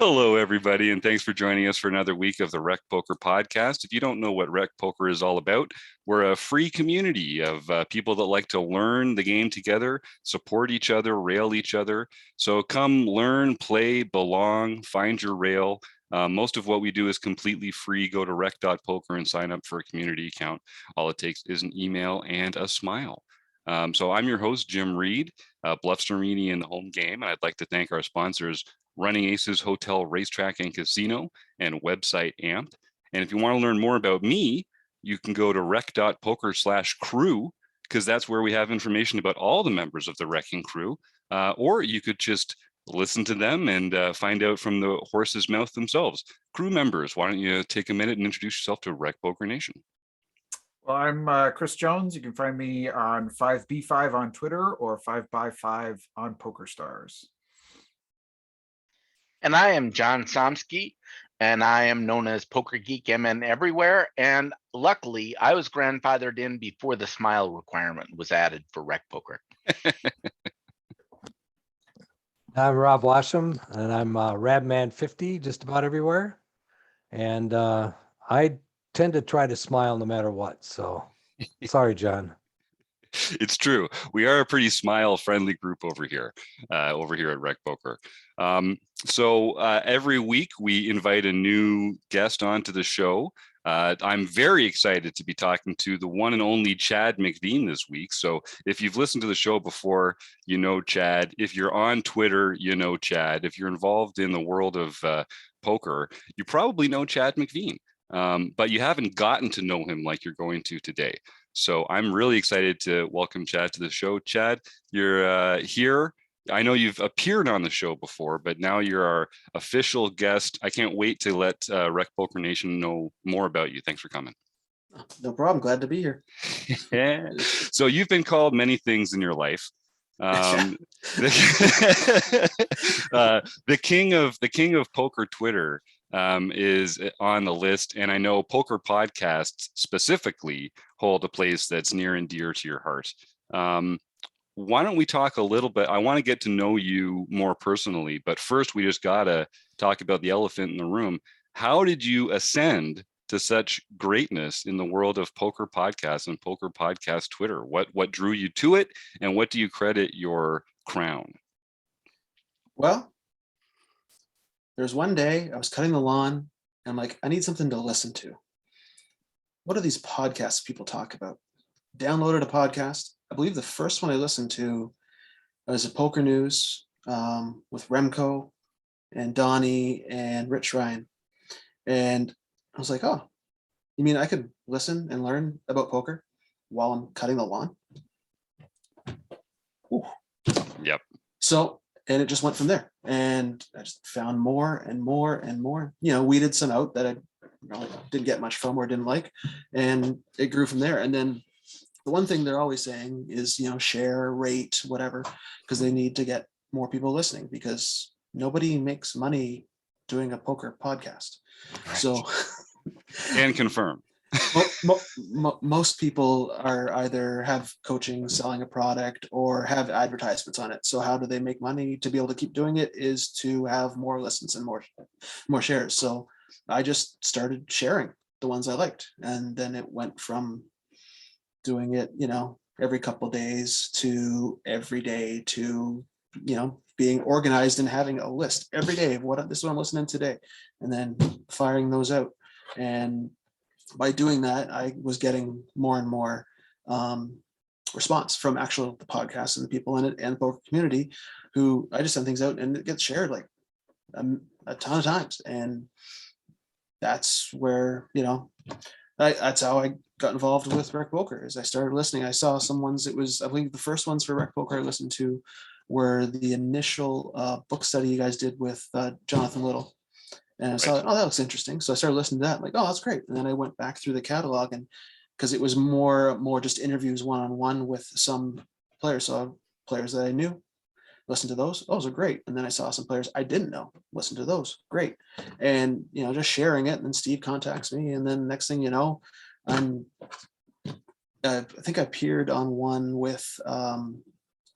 Hello, everybody, and thanks for joining us for another week of the Rec Poker Podcast. If you don't know what Rec Poker is all about, we're a free community of people that like to learn the game together, support each other, rail each other. So come learn, play, belong, find your rail. Most of what we do is completely free. Go to rec.poker and sign up for a community account. All it takes is an email and a smile. So I'm your host, Jim Reed, Bluffs-Norrini in the home game, and I'd like to thank our sponsors, Running Aces Hotel, Racetrack, and Casino, and website Amped. And if you want to learn more about me, you can go to rec.poker/crew, because that's where we have information about all the members of the Wrecking Crew. Or you could just listen to them and find out from the horse's mouth themselves. Crew members, why don't you take a minute and introduce yourself to Rec Poker Nation? Well, I'm Chris Jones. You can find me on 5B5 on Twitter or 5x5 on PokerStars. And I am John Somsky, and I am known as Poker Geek MN everywhere. And luckily, I was grandfathered in before the smile requirement was added for Rec Poker. I'm Rob Washam, and I'm Rabman50 just about everywhere. And I tend to try to smile no matter what. So sorry, John. It's true. We are a pretty smile-friendly group over here at Rec Poker. So every week we invite a new guest onto the show. I'm very excited to be talking to the one and only Chad McVean this week. So if you've listened to the show before, you know Chad. If you're on Twitter, you know Chad. If you're involved in the world of poker, you probably know Chad McVean. But you haven't gotten to know him like you're going to today. So I'm really excited to welcome Chad to the show. Chad, you're here. I know you've appeared on the show before, but now you're our official guest. I can't wait to let Rec Poker Nation know more about you. Thanks for coming. No problem. Glad to be here. Yeah. So you've been called many things in your life. The king of poker Twitter is on the list, and I know poker podcasts specifically hold a place that's near and dear to your heart. Why don't we talk a little bit? I want to get to know you more personally, but first we just gotta talk about the elephant in the room. How did you ascend to such greatness in the world of poker podcasts and poker podcast Twitter? What drew you to it, and what do you credit your crown? Well, there's one day I was cutting the lawn and I'm like, I need something to listen to. What are these podcasts people talk about? Downloaded a podcast. I believe the first one I listened to was a Poker News with Remco and Donnie and Rich Ryan. And I was like, oh, you mean I could listen and learn about poker while I'm cutting the lawn? Ooh. Yep. So, and it just went from there. And I just found more and more and more, weeded some out that I really didn't get much from or didn't like. And it grew from there. And then the one thing they're always saying is, share, rate, whatever, because they need to get more people listening, because nobody makes money doing a poker podcast. Right. So and confirm. Most people are either have coaching, selling a product, or have advertisements on it. So how do they make money to be able to keep doing it is to have more listens and more shares. So I just started sharing the ones I liked. And then it went from doing it, every couple of days to every day to, being organized and having a list every day of this is what I'm listening to today, and then firing those out. And by doing that, I was getting more and more response from the podcast and the people in it and the poker community, who I just send things out and it gets shared like a ton of times. And that's where, that's how I got involved with Rec Poker. As I started listening, I saw some ones. It was, I believe, the first ones for Rec Poker I listened to were the initial book study you guys did with Jonathan Little. And I saw, oh, that looks interesting. So I started listening to that, like, oh, that's great. And then I went back through the catalog, and because it was more just interviews one-on-one with some players. So players that I knew, listen to those. Those are great. And then I saw some players I didn't know, listen to those. Great. And, just sharing it. And then Steve contacts me. And then next thing you know, I think I appeared on one with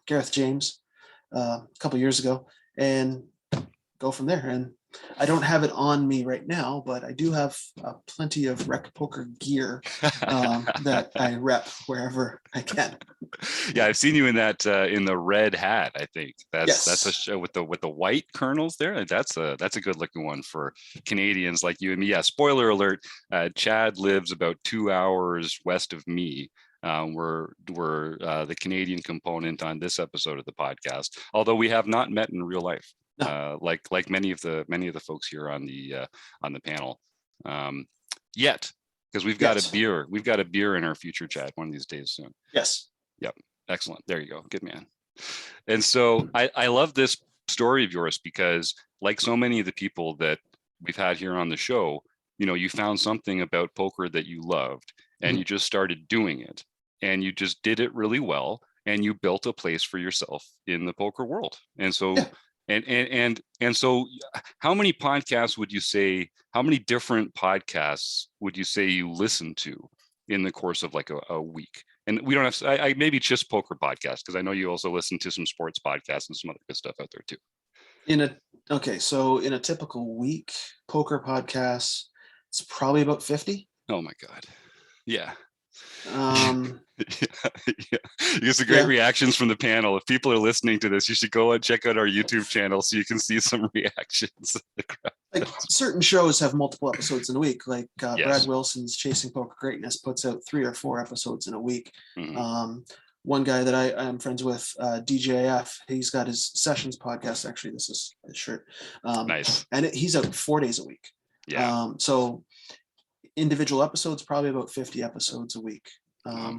Gareth James a couple years ago, and go from there. And I don't have it on me right now, but I do have plenty of Rec Poker gear that I rep wherever I can. Yeah, I've seen you in that in the red hat. I think that's a Yes. show with the white kernels there. That's a good looking one for Canadians like you and me. Yeah, spoiler alert, Chad lives about 2 hours west of me. We're the Canadian component on this episode of the podcast, although we have not met in real life. No. Like many of the folks here on the panel, yet, because we've got Yes. a beer in our future, Chad, one of these days soon. Yes. Yep, excellent. There you go, good man. And so I love this story of yours because, like so many of the people that we've had here on the show, you found something about poker that you loved, and you just started doing it, and you just did it really well, and you built a place for yourself in the poker world. And so. Yeah. And so how many podcasts would you say, how many different podcasts would you say you listen to in the course of like a week? And we don't have to, I maybe just poker podcasts, because I know you also listen to some sports podcasts and some other good stuff out there too. So in a typical week, poker podcasts, it's probably about 50. Oh my God. Yeah. Yeah. You get some great reactions from the panel. If people are listening to this, you should go and check out our YouTube channel so you can see some reactions. Like certain shows have multiple episodes in a week. Like Yes. Brad Wilson's Chasing Poker Greatness puts out 3 or 4 episodes in a week. Mhm. One guy that I am friends with, DJF, he's got his Sessions podcast. Actually, this is his shirt. Nice. And he's out 4 days a week. Yeah. So individual episodes, probably about 50 episodes a week.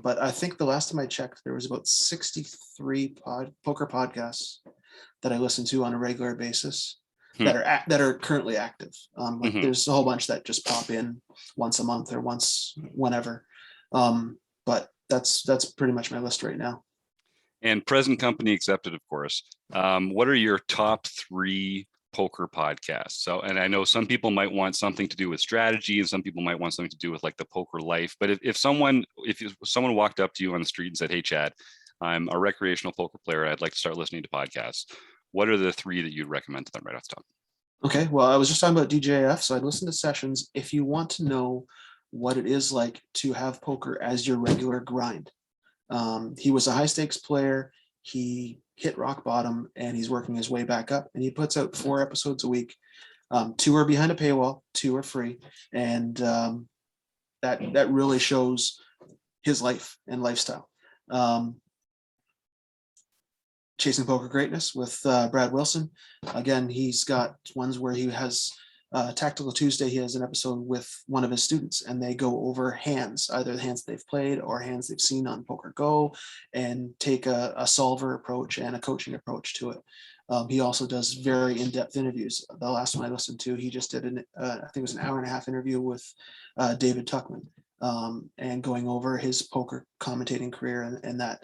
But I think the last time I checked, there was about 63 poker podcasts that I listen to on a regular basis that are currently active. There's a whole bunch that just pop in once a month or once whenever. But that's pretty much my list right now. And present company accepted, of course. What are your top 3 poker podcasts? So, and I know some people might want something to do with strategy, and some people might want something to do with like the poker life. But if someone walked up to you on the street and said, "Hey, Chad, I'm a recreational poker player. I'd like to start listening to podcasts," what are the 3 that you'd recommend to them right off the top? Okay, well, I was just talking about DJF, so I'd listen to Sessions. If you want to know what it is like to have poker as your regular grind, he was a high stakes player. He hit rock bottom and he's working his way back up, and he puts out 4 episodes a week. 2 are behind a paywall, 2 are free. And that really shows his life and lifestyle. Chasing Poker Greatness with Brad Wilson. Again, he's got ones where he has Tactical Tuesday. He has an episode with one of his students, and they go over hands, either the hands they've played or hands they've seen on Poker Go, and take a solver approach and a coaching approach to it. He also does very in-depth interviews. The last one I listened to, he just did I think it was an 1.5-hour interview with David Tuckman, and going over his poker commentating career and that.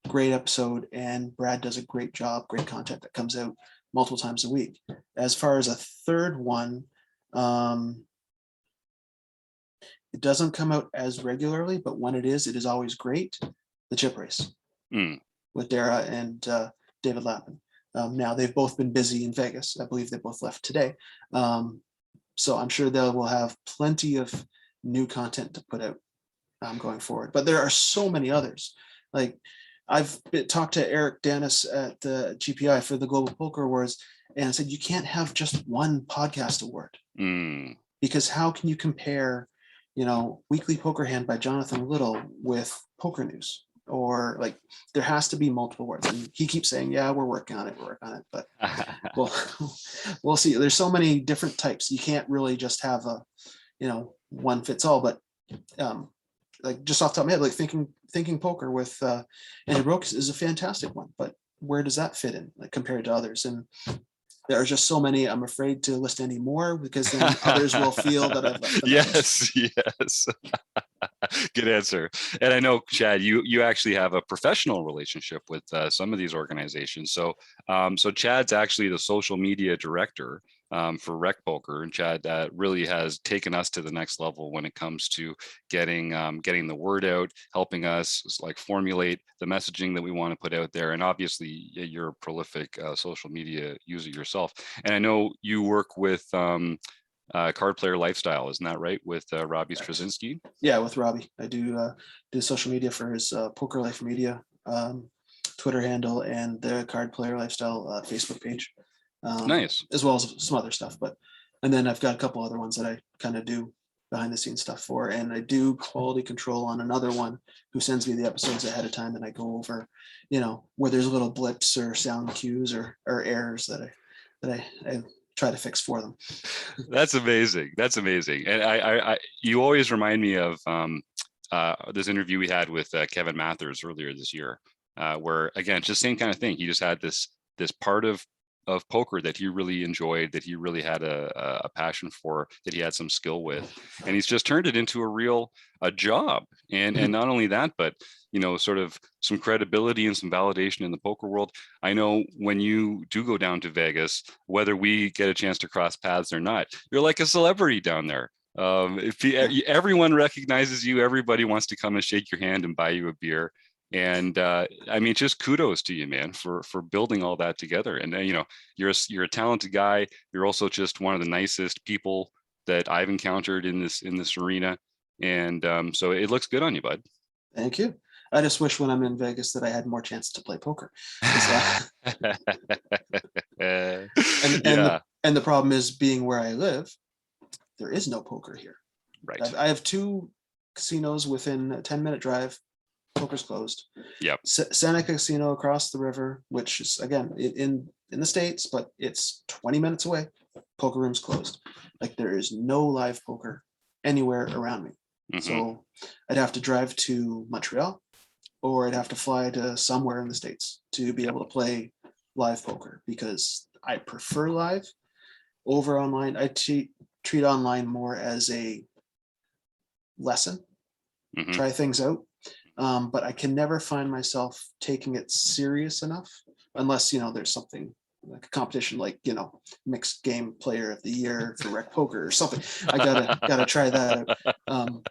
Great episode, and Brad does a great job, great content that comes out multiple times a week. As far as a third one, it doesn't come out as regularly, but when it is always great. The Chip Race with Dara and David Lappin. Now they've both been busy in Vegas. I believe they both left today. So I'm sure they will have plenty of new content to put out going forward. But there are so many others. Like, I've talked to Eric Dennis at the GPI for the Global Poker Awards, and I said, you can't have just one podcast award, because how can you compare, Weekly Poker Hand by Jonathan Little with Poker News? Or like, there has to be multiple awards. And he keeps saying, yeah, we're working on it. But we'll see. There's so many different types. You can't really just have a, one fits all. But like, just off the top of my head, like thinking poker with Andrew Brokes is a fantastic one, but where does that fit in, like, compared to others? And there are just so many. I'm afraid to list any more, because then others will feel that I've left them out. Yes. Good answer. And I know, Chad, you actually have a professional relationship with some of these organizations. So Chad's actually the social media director for rec poker, and Chad really has taken us to the next level when it comes to getting the word out, helping us like formulate the messaging that we want to put out there. And obviously, you're a prolific social media user yourself, and I know you work with Card Player Lifestyle, isn't that right? With Robbie Straczynski? Yeah, with Robbie, I do social media for his Poker Life Media Twitter handle and the Card Player Lifestyle Facebook page. Nice. As well as some other stuff, and then I've got a couple other ones that I kind of do behind the scenes stuff for, and I do quality control on another one who sends me the episodes ahead of time, and I go over, where there's little blips or sound cues or errors that I try to fix for them. That's amazing. That's amazing. And I you always remind me of this interview we had with Kevin Mathers earlier this year, where again, just same kind of thing. He just had this part of poker that he really enjoyed, that he really had a passion for, that he had some skill with, and he's just turned it into a job. And not only that, but sort of some credibility and some validation in the poker world. I know when you do go down to Vegas, whether we get a chance to cross paths or not, you're like a celebrity down there. Everyone recognizes you, everybody wants to come and shake your hand and buy you a beer. And I mean, just kudos to you, man, for building all that together. And you're a talented guy. You're also just one of the nicest people that I've encountered in this arena. And so it looks good on you, bud. Thank you. I just wish when I'm in Vegas that I had more chances to play poker. And the problem is, being where I live, there is no poker here. Right. I have 2 casinos within a 10-minute drive. Poker's closed. Yep. Seneca Casino across the river, which is again in the States, but it's 20 minutes away. Poker room's closed. Like, there is no live poker anywhere around me. Mm-hmm. So I'd have to drive to Montreal, or I'd have to fly to somewhere in the States to be able to play live poker, because I prefer live over online. I treat online more as a lesson, try things out. But I can never find myself taking it serious enough, unless there's something like a competition, like mixed game player of the year for rec poker or something. I gotta try that out.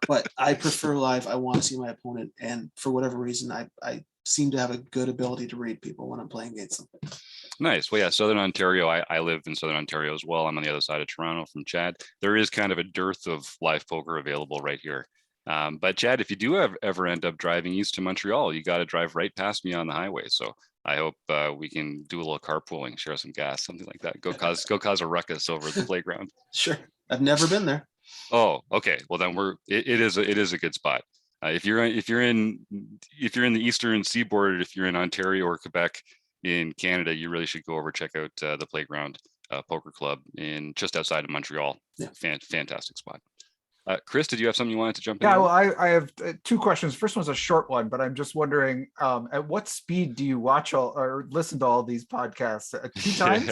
But I prefer live. I want to see my opponent, and for whatever reason, I seem to have a good ability to read people when I'm playing against them. Nice. Well, yeah, Southern Ontario. I live in Southern Ontario as well. I'm on the other side of Toronto from Chad. There is kind of a dearth of live poker available right here. But Chad, if you do ever end up driving east to Montreal, you got to drive right past me on the highway. So I hope we can do a little carpooling, share some gas, something like that. Go cause a ruckus over at the playground. Sure. I've never been there. Oh, okay. Well, then it is a good spot. If you're in the Eastern Seaboard, if you're in Ontario or Quebec in Canada, you really should go over, check out the Playground Poker Club just outside of Montreal. Yeah. Fantastic spot. Chris, did you have something you wanted to jump in? Yeah, well, I have 2 questions. First one's a short one, but I'm just wondering, at what speed do you watch or listen to all these podcasts? 2 times?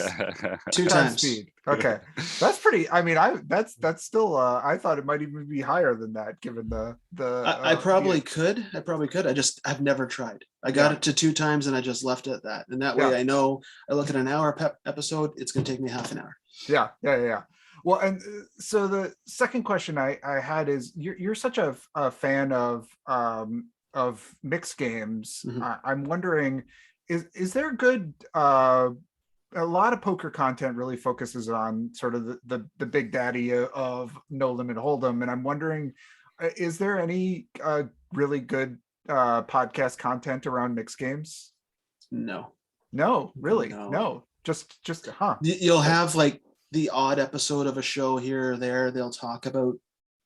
2 times. Speed. Okay, that's pretty. I mean, that's still. I thought it might even be higher than that, given the. I probably could. I've never tried. I got it to 2 times, and I just left it at that. And that way, I know I look at an hour episode. It's going to take me half an hour. Yeah. Well, and so the second question I had is, you're such a fan of mixed games. Mm-hmm. I'm wondering, is there good? A lot of poker content really focuses on sort of the big daddy of No Limit Hold'em, and I'm wondering, is there any really good podcast content around mixed games? No, really, No. no. Just You'll have like the odd episode of a show here or there. They'll talk about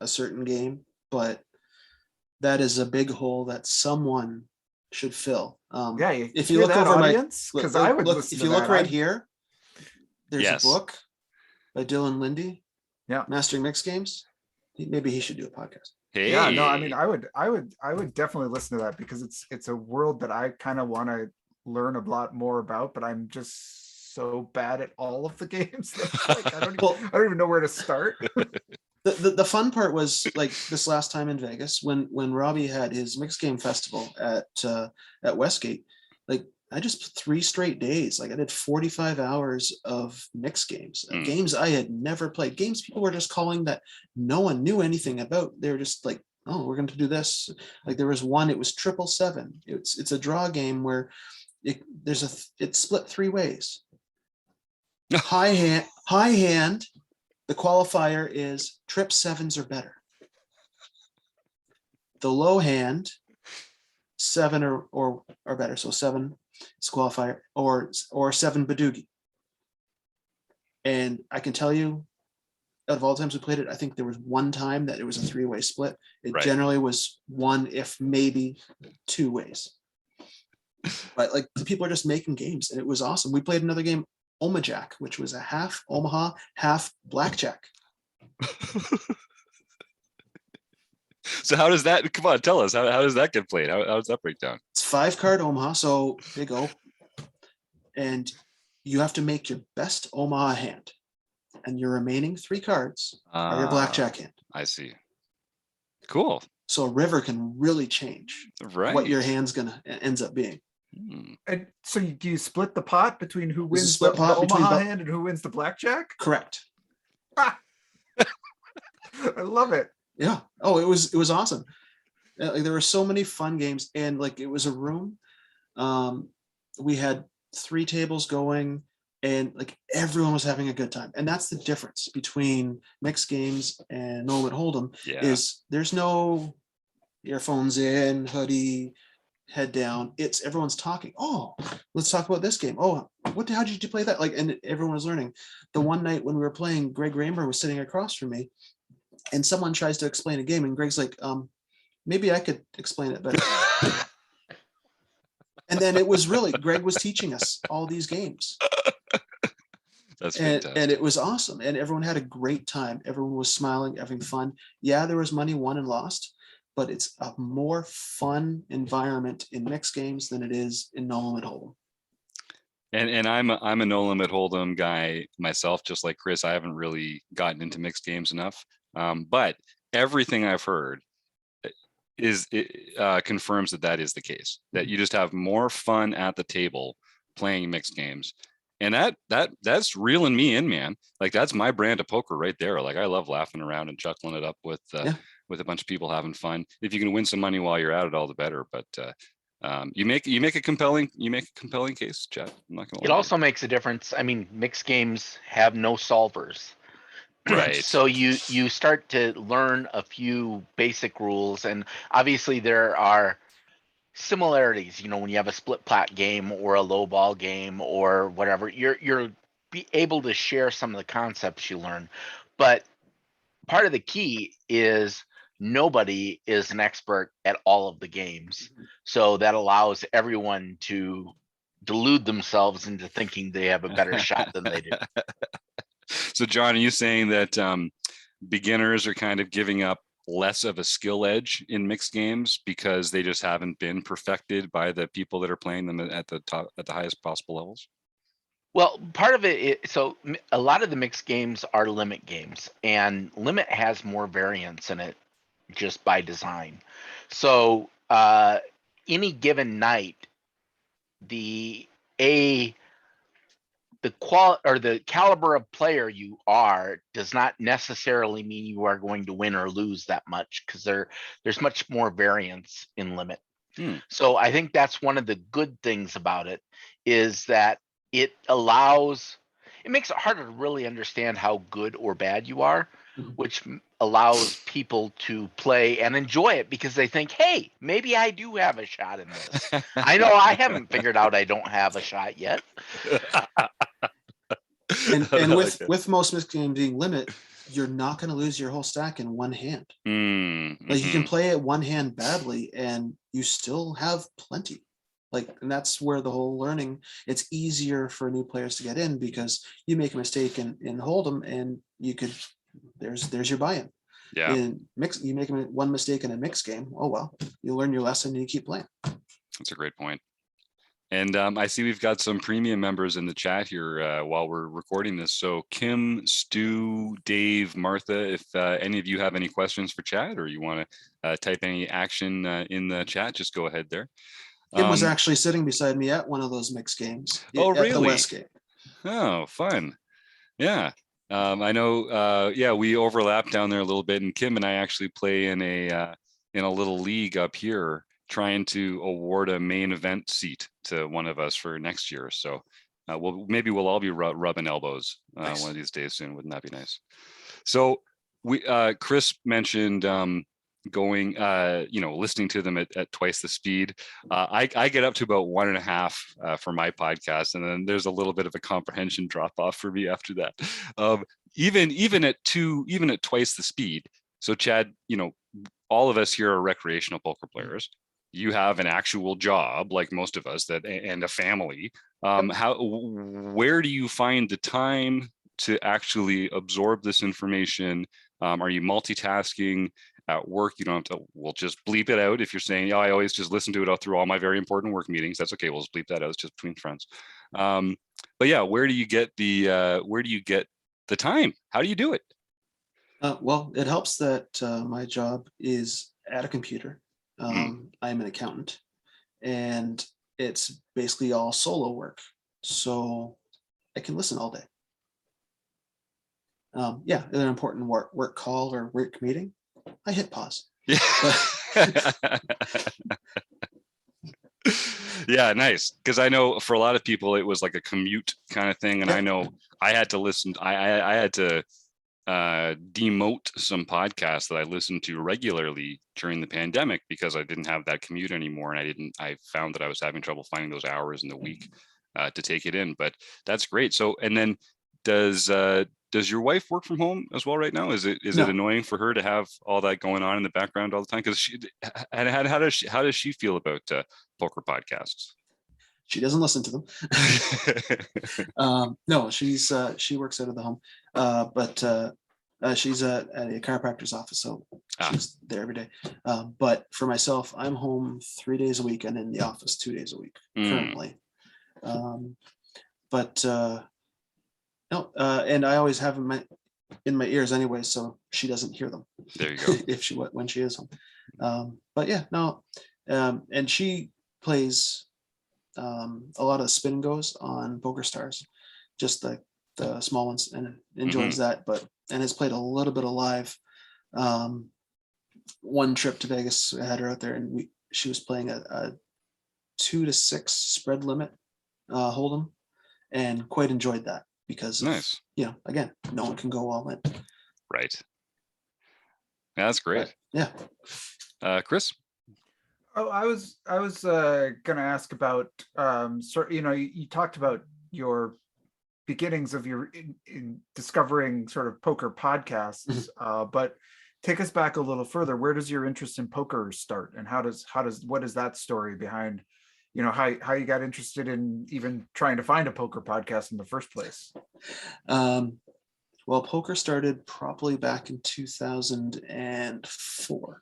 a certain game, but that is a big hole that someone should fill. If you look over audience, because I would look, if you look right here, there's Yes. a book by Dylan Lindy. Yeah, Mastering Mixed Games. Maybe he should do a podcast. Hey. Yeah, no, I mean, I would definitely listen to that, because it's a world that I kind of want to learn a lot more about, but I'm just so bad at all of the games that, like, I don't even know where to start. The fun part was, like, this last time in Vegas, when Robbie had his mixed game festival at Westgate. Like, I just 3 straight days. Like I did 45 hours of mixed games, games I had never played, games people were just calling that no one knew anything about. They were just like, oh, we're going to do this. Like there was one, it was 777. It's a draw game where it's split 3 ways. High hand. The qualifier is trip 7s or better. The low hand, 7 or better. So 7 is qualifier, or 7 Badugi. And I can tell you, out of all the times we played it, I think there was one time that it was a 3-way split. It generally was 1, if maybe 2 ways. But like the people are just making games, and it was awesome. We played another game, Omajack, which was a half Omaha, half blackjack. So how does that, come on, tell us, how does that get played? How does that break down? It's 5-card Omaha, so big O. And you have to make your best Omaha hand. And your remaining 3 cards are your blackjack hand. I see. Cool. So a river can really change what your hand's ends up being. And so do you split the pot between who wins split the pot between Omaha hand and who wins the blackjack? Correct. Ah! I love it. Yeah. Oh, it was awesome. Like, there were so many fun games, and like it was a room. We had 3 tables going, and like everyone was having a good time. And that's the difference between mixed games and No Limit Hold'em. Is there's no earphones in, hoodie, head down. It's everyone's talking. Oh, let's talk about this game. Oh, how did you play that? Like, and everyone was learning. The one night when we were playing, Greg Raymer was sitting across from me, and someone tries to explain a game, and Greg's like, maybe I could explain it better. And then it was really, Greg was teaching us all these games. That's fantastic. And it was awesome. And everyone had a great time. Everyone was smiling, having fun. Yeah, there was money won and lost, but it's a more fun environment in mixed games than it is in No Limit Hold'em. And I'm a No Limit Hold'em guy myself, just like Chris. I haven't really gotten into mixed games enough, but everything I've heard confirms that is the case. That you just have more fun at the table playing mixed games, and that's reeling me in, man. Like that's my brand of poker right there. Like I love laughing around and chuckling it up with a bunch of people having fun. If you can win some money while you're at it, all the better. But you make a compelling case, Chad. I'm not gonna lie. It also makes a difference. I mean, mixed games have no solvers. Right. So you start to learn a few basic rules, and obviously there are similarities. You know, when you have a split plat game or a low ball game or whatever, you're be able to share some of the concepts you learn. But part of the key is nobody is an expert at all of the games, so that allows everyone to delude themselves into thinking they have a better shot than they do. So John, are you saying that beginners are kind of giving up less of a skill edge in mixed games because they just haven't been perfected by the people that are playing them at the highest possible levels? Well, part of it is, so a lot of the mixed games are limit games, and limit has more variance in it just by design. So any given night, the caliber of player you are does not necessarily mean you are going to win or lose that much, because there's much more variance in limit. So I think that's one of the good things about it, is that it makes it harder to really understand how good or bad you are, which allows people to play and enjoy it because they think, hey, maybe I do have a shot in this. I know I haven't figured out I don't have a shot yet. And with most mixed games being limit, you're not going to lose your whole stack in one hand. Like you can play it one hand badly and you still have plenty. Like, and that's where the whole learning, it's easier for new players to get in because you make a mistake in Hold'em and you could, there's your buy-in. Yeah. In mix, you make one mistake in a mixed game. Oh, well, you learn your lesson and you keep playing. That's a great point. And I see we've got some premium members in the chat here while we're recording this. So Kim, Stu, Dave, Martha, if any of you have any questions for Chad or you want to type any action in the chat, just go ahead there. Kim was actually sitting beside me at one of those mixed games. Oh, at the really? Westgate. Oh, fun. Yeah. I know, yeah, we overlap down there a little bit, and Kim and I actually play in a little league up here, trying to award a main event seat to one of us for next year. So maybe we'll all be rubbing elbows Nice. one of these days soon. Wouldn't that be nice? So Chris mentioned going, listening to them at twice the speed. I get up to about 1.5 for my podcast, and then there's a little bit of a comprehension drop off for me after that. Even at twice the speed. So Chad, all of us here are recreational poker players. You have an actual job, like most of us, and a family. Where do you find the time to actually absorb this information? Are you multitasking at work? You don't have to, we'll just bleep it out if you're saying, I always just listen to it through all my very important work meetings. That's okay. We'll just bleep that out. It's just between friends. But yeah, where do you get the time? How do you do it? Well, it helps that my job is at a computer. I'm an accountant, and it's basically all solo work. So I can listen all day. Yeah, an important work call or work meeting, I hit pause. Yeah, nice. Because I know for a lot of people it was like a commute kind of thing, and I know I had to listen. I had to demote some podcasts that I listened to regularly during the pandemic because I didn't have that commute anymore, and I found that I was having trouble finding those hours in the week to take it in. But that's great. So, and then does your wife work from home as well right now? Is it annoying for her to have all that going on in the background all the time? Because how does she feel about poker podcasts? She doesn't listen to them. No, she works out of the home, but she's at a chiropractor's office, so she's there every day. But for myself, I'm home 3 days a week and in the office 2 days a week currently. No, and I always have them in my ears anyway, so she doesn't hear them. There you go. when she is home. But yeah, no, and she plays a lot of the spin goes on Poker Stars, just the small ones, and enjoys that. And has played a little bit of live. One trip to Vegas, I had her out there, and she was playing a 2 to 6 spread limit hold'em, and quite enjoyed that because nice. Again, no one can go all in. Right. Yeah, that's great. But, yeah. Chris. Oh, I was going to ask about you talked about your beginnings of your in discovering sort of poker podcasts, but take us back a little further. Where does your interest in poker start, and what is that story behind how you got interested in even trying to find a poker podcast in the first place? Well, poker started probably back in 2004.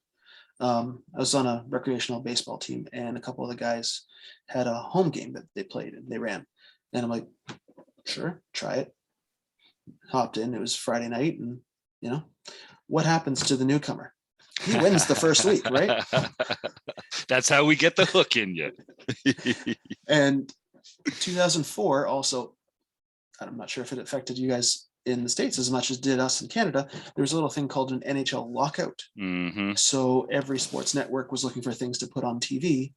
I was on a recreational baseball team, and a couple of the guys had a home game that they played and they ran. And I'm like, sure, try it. Hopped in. It was Friday night, and what happens to the newcomer? He wins the first week, right? That's how we get the hook in you. And 2004 also, I'm not sure if it affected you guys in the States as much as did us in Canada. There was a little thing called an NHL lockout. So every sports network was looking for things to put on TV.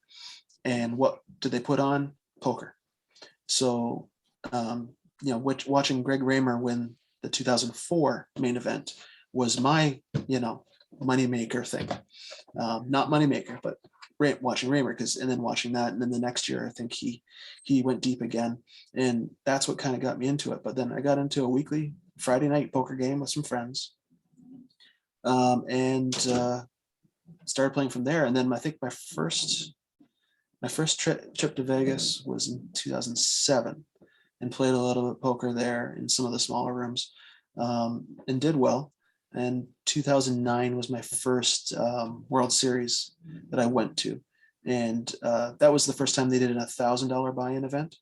And what did they put on? Poker. So, watching Greg Raymer win the 2004 main event was my, moneymaker thing. Not moneymaker, but watching Raymer, and then watching that, and then the next year I think he went deep again, and that's what kind of got me into it. But then I got into a weekly Friday night poker game with some friends, and started playing from there. And then I think my first trip to Vegas was in 2007, and played a little bit of poker there in some of the smaller rooms, and did well. And 2009 was my first World Series that I went to. And that was the first time they did a $1,000 buy-in event.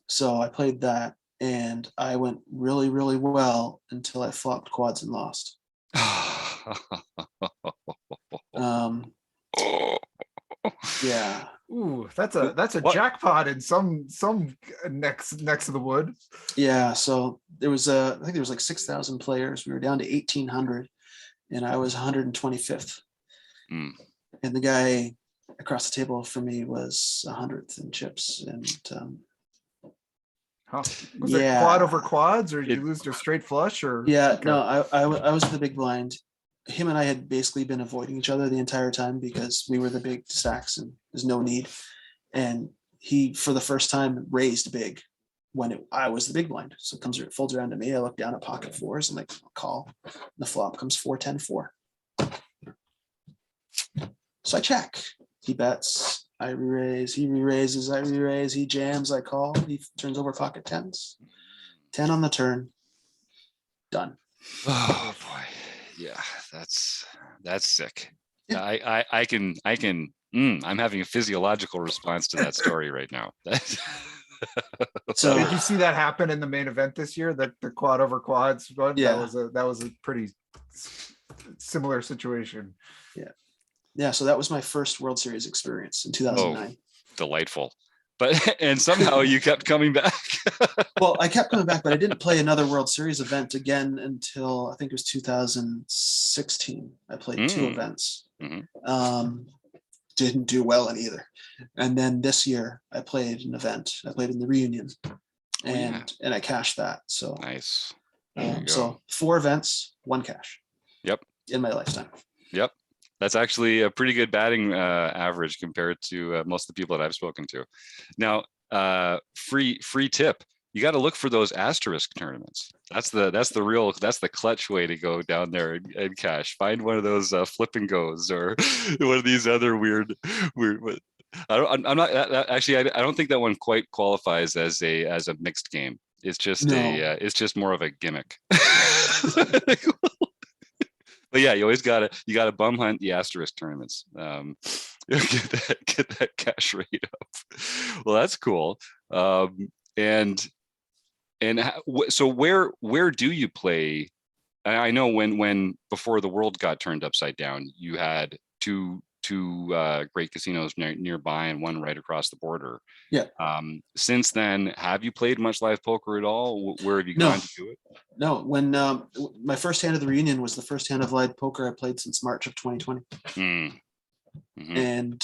So I played that, and I went really, really well until I flopped quads and lost. Yeah. Ooh, that's a What? jackpot in some next of the wood. Yeah, so there was I think there was like 6,000 players. We were down to 1,800, and I was 125th. Mm. And the guy across the table from me was 100th in chips. And Huh. Was it quad over quads, or did you It- lose to straight flush? Or yeah, okay. no, I was the big blind. Him and I had basically been avoiding each other the entire time because we were the big stacks and there's no need. And he, for the first time, raised big when I was the big blind. So it folds around to me. I look down at pocket fours and like call. The flop comes 4-10-4. So I check. He bets. I re-raise. He re-raises. I re-raise. He jams. I call. He turns over pocket tens. 10 on the turn. Done. Oh boy. Yeah, that's sick. Yeah. I'm having a physiological response to that story right now. So did you see that happen in the main event this year? That the quad over quads one? Yeah. That was a pretty similar situation. yeah, so that was my first World Series experience in 2009. Delightful. But and somehow you kept coming back. Well, I kept coming back, but I didn't play another World Series event again until I think it was 2016. I played two events. Didn't do well in either. And then this year I played an event. I played in the reunion, and I cashed that. So Nice. So 4 events, 1 cash. Yep. In my lifetime. Yep. That's actually a pretty good batting average compared to most of the people that I've spoken to. Now, free tip. You got to look for those asterisk tournaments. That's the clutch way to go down there and cash. Find one of those flip and goes or one of these other weird. I'm not actually. I don't think that one quite qualifies as a mixed game. It's just it's just more of a gimmick. But yeah, you always gotta bum hunt the asterisk tournaments. Get that cash rate up. Well, that's cool. So where do you play? I know when before the world got turned upside down, you had two great casinos nearby and one right across the border. Yeah. Since then, have you played much live poker at all? Where have you gone to do it? No. When my first hand of the reunion was the first hand of live poker I played since March of 2020. Mm-hmm. And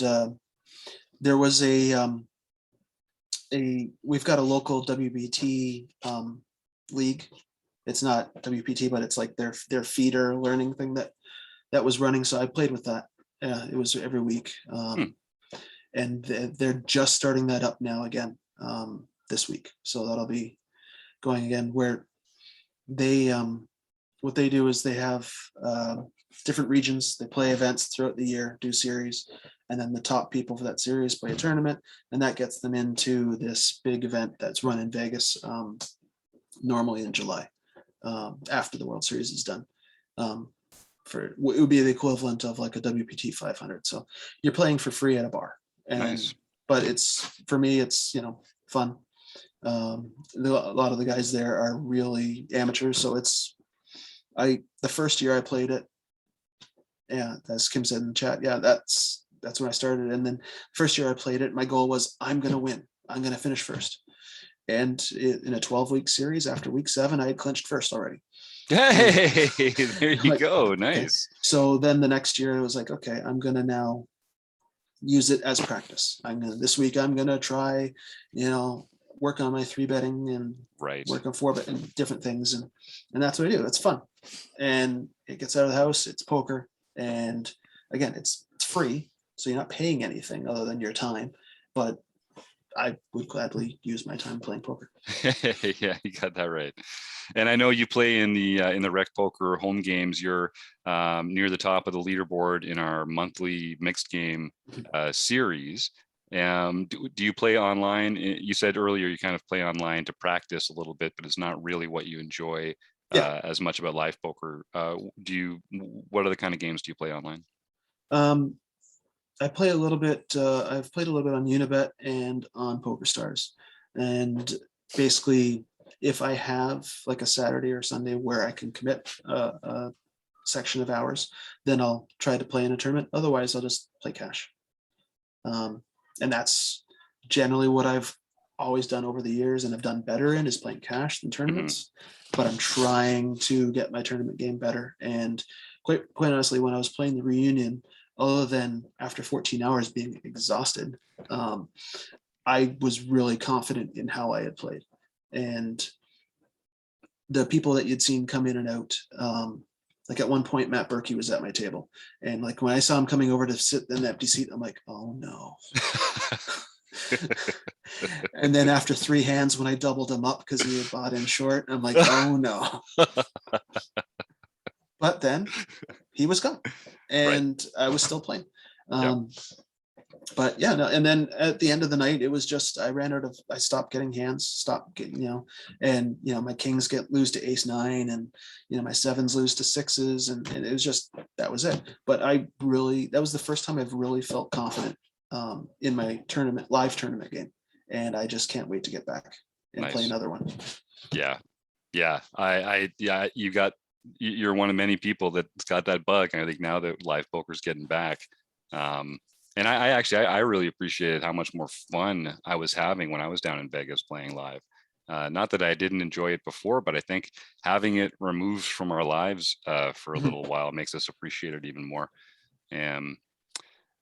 there was we've got a local WBT league. It's not WPT, but it's like their feeder learning thing that was running. So I played with that. It was every week. And they're just starting that up now again this week. So that'll be going again, where they what they do is they have different regions. They play events throughout the year, do series, and then the top people for that series play a tournament, and that gets them into this big event that's run in Vegas, normally in July, after the World Series is done. It would be the equivalent of like a WPT 500. So you're playing for free at a bar. Nice. But it's, for me, it's, fun. A lot of the guys there are really amateurs. So the first year I played it, yeah, as Kim said in the chat, yeah, that's when I started. And then first year I played it, my goal was, I'm going to win. I'm going to finish first. And in a 12-week series, after week 7, I had clinched first already. Hey, there you go. Nice. Okay. So then the next year I was like, okay, I'm going to now use it as practice. This week I'm going to try, work on my 3-betting and work on 4-bet and different things. And that's what I do. It's fun. And it gets out of the house. It's poker. And again, it's free. So you're not paying anything other than your time, but I would gladly use my time playing poker. Yeah, you got that right. And I know you play in the Rec Poker home games. You're near the top of the leaderboard in our monthly mixed game series. Do you play online? You said earlier you kind of play online to practice a little bit, but it's not really what you enjoy as much about live poker. What other kind of games do you play online? I play a little bit. I've played a little bit on Unibet and on PokerStars, and basically, if I have like a Saturday or Sunday where I can commit a section of hours, then I'll try to play in a tournament. Otherwise, I'll just play cash. And that's generally what I've always done over the years and have done better in, is playing cash than tournaments. But I'm trying to get my tournament game better. And quite honestly, when I was playing the reunion, other than after 14 hours being exhausted, I was really confident in how I had played. And the people that you'd seen come in and out, like at one point, Matt Berkey was at my table. And like when I saw him coming over to sit in the empty seat, I'm like, oh no. And then after 3 hands, when I doubled him up because he had bought in short, I'm like, oh no. But then he was gone and I was still playing. But yeah, no, and then at the end of the night, it was just, I stopped getting hands, stopped getting, and my kings lose to ace 9, and my 7s lose to 6s, and it was just, that was it. But that was the first time I've really felt confident in my live tournament game, and I just can't wait to get back and play another one. Yeah, you're one of many people that's got that bug. And I think now that live poker's getting back, and I really appreciated how much more fun I was having when I was down in Vegas playing live. Not that I didn't enjoy it before, but I think having it removed from our lives for a little while makes us appreciate it even more.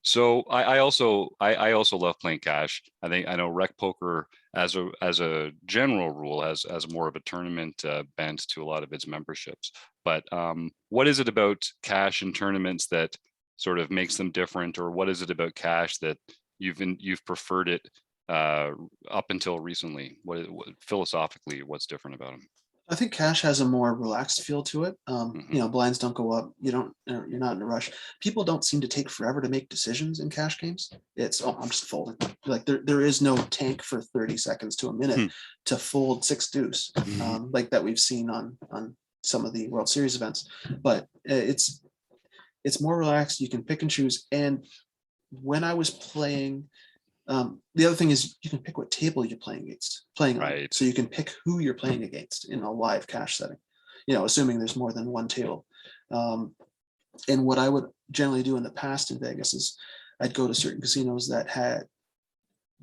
So I also love playing cash. I know rec poker as a general rule has more of a tournament bent to a lot of its memberships. But what is it about cash and tournaments that sort of makes them different, or what is it about cash that you've preferred it up until recently? What philosophically, what's different about them? I think cash has a more relaxed feel to it. Blinds don't go up. You're not in a rush. People don't seem to take forever to make decisions in cash games. It's, I'm just folding. Like there is no tank for 30 seconds to a minute to fold 6 deuce, like that we've seen on some of the World Series events. But it's more relaxed. You can pick and choose. And when I was playing, the other thing is you can pick what table you're playing on. So you can pick who you're playing against in a live cash setting, assuming there's more than one table. And what I would generally do in the past in Vegas is I'd go to certain casinos that had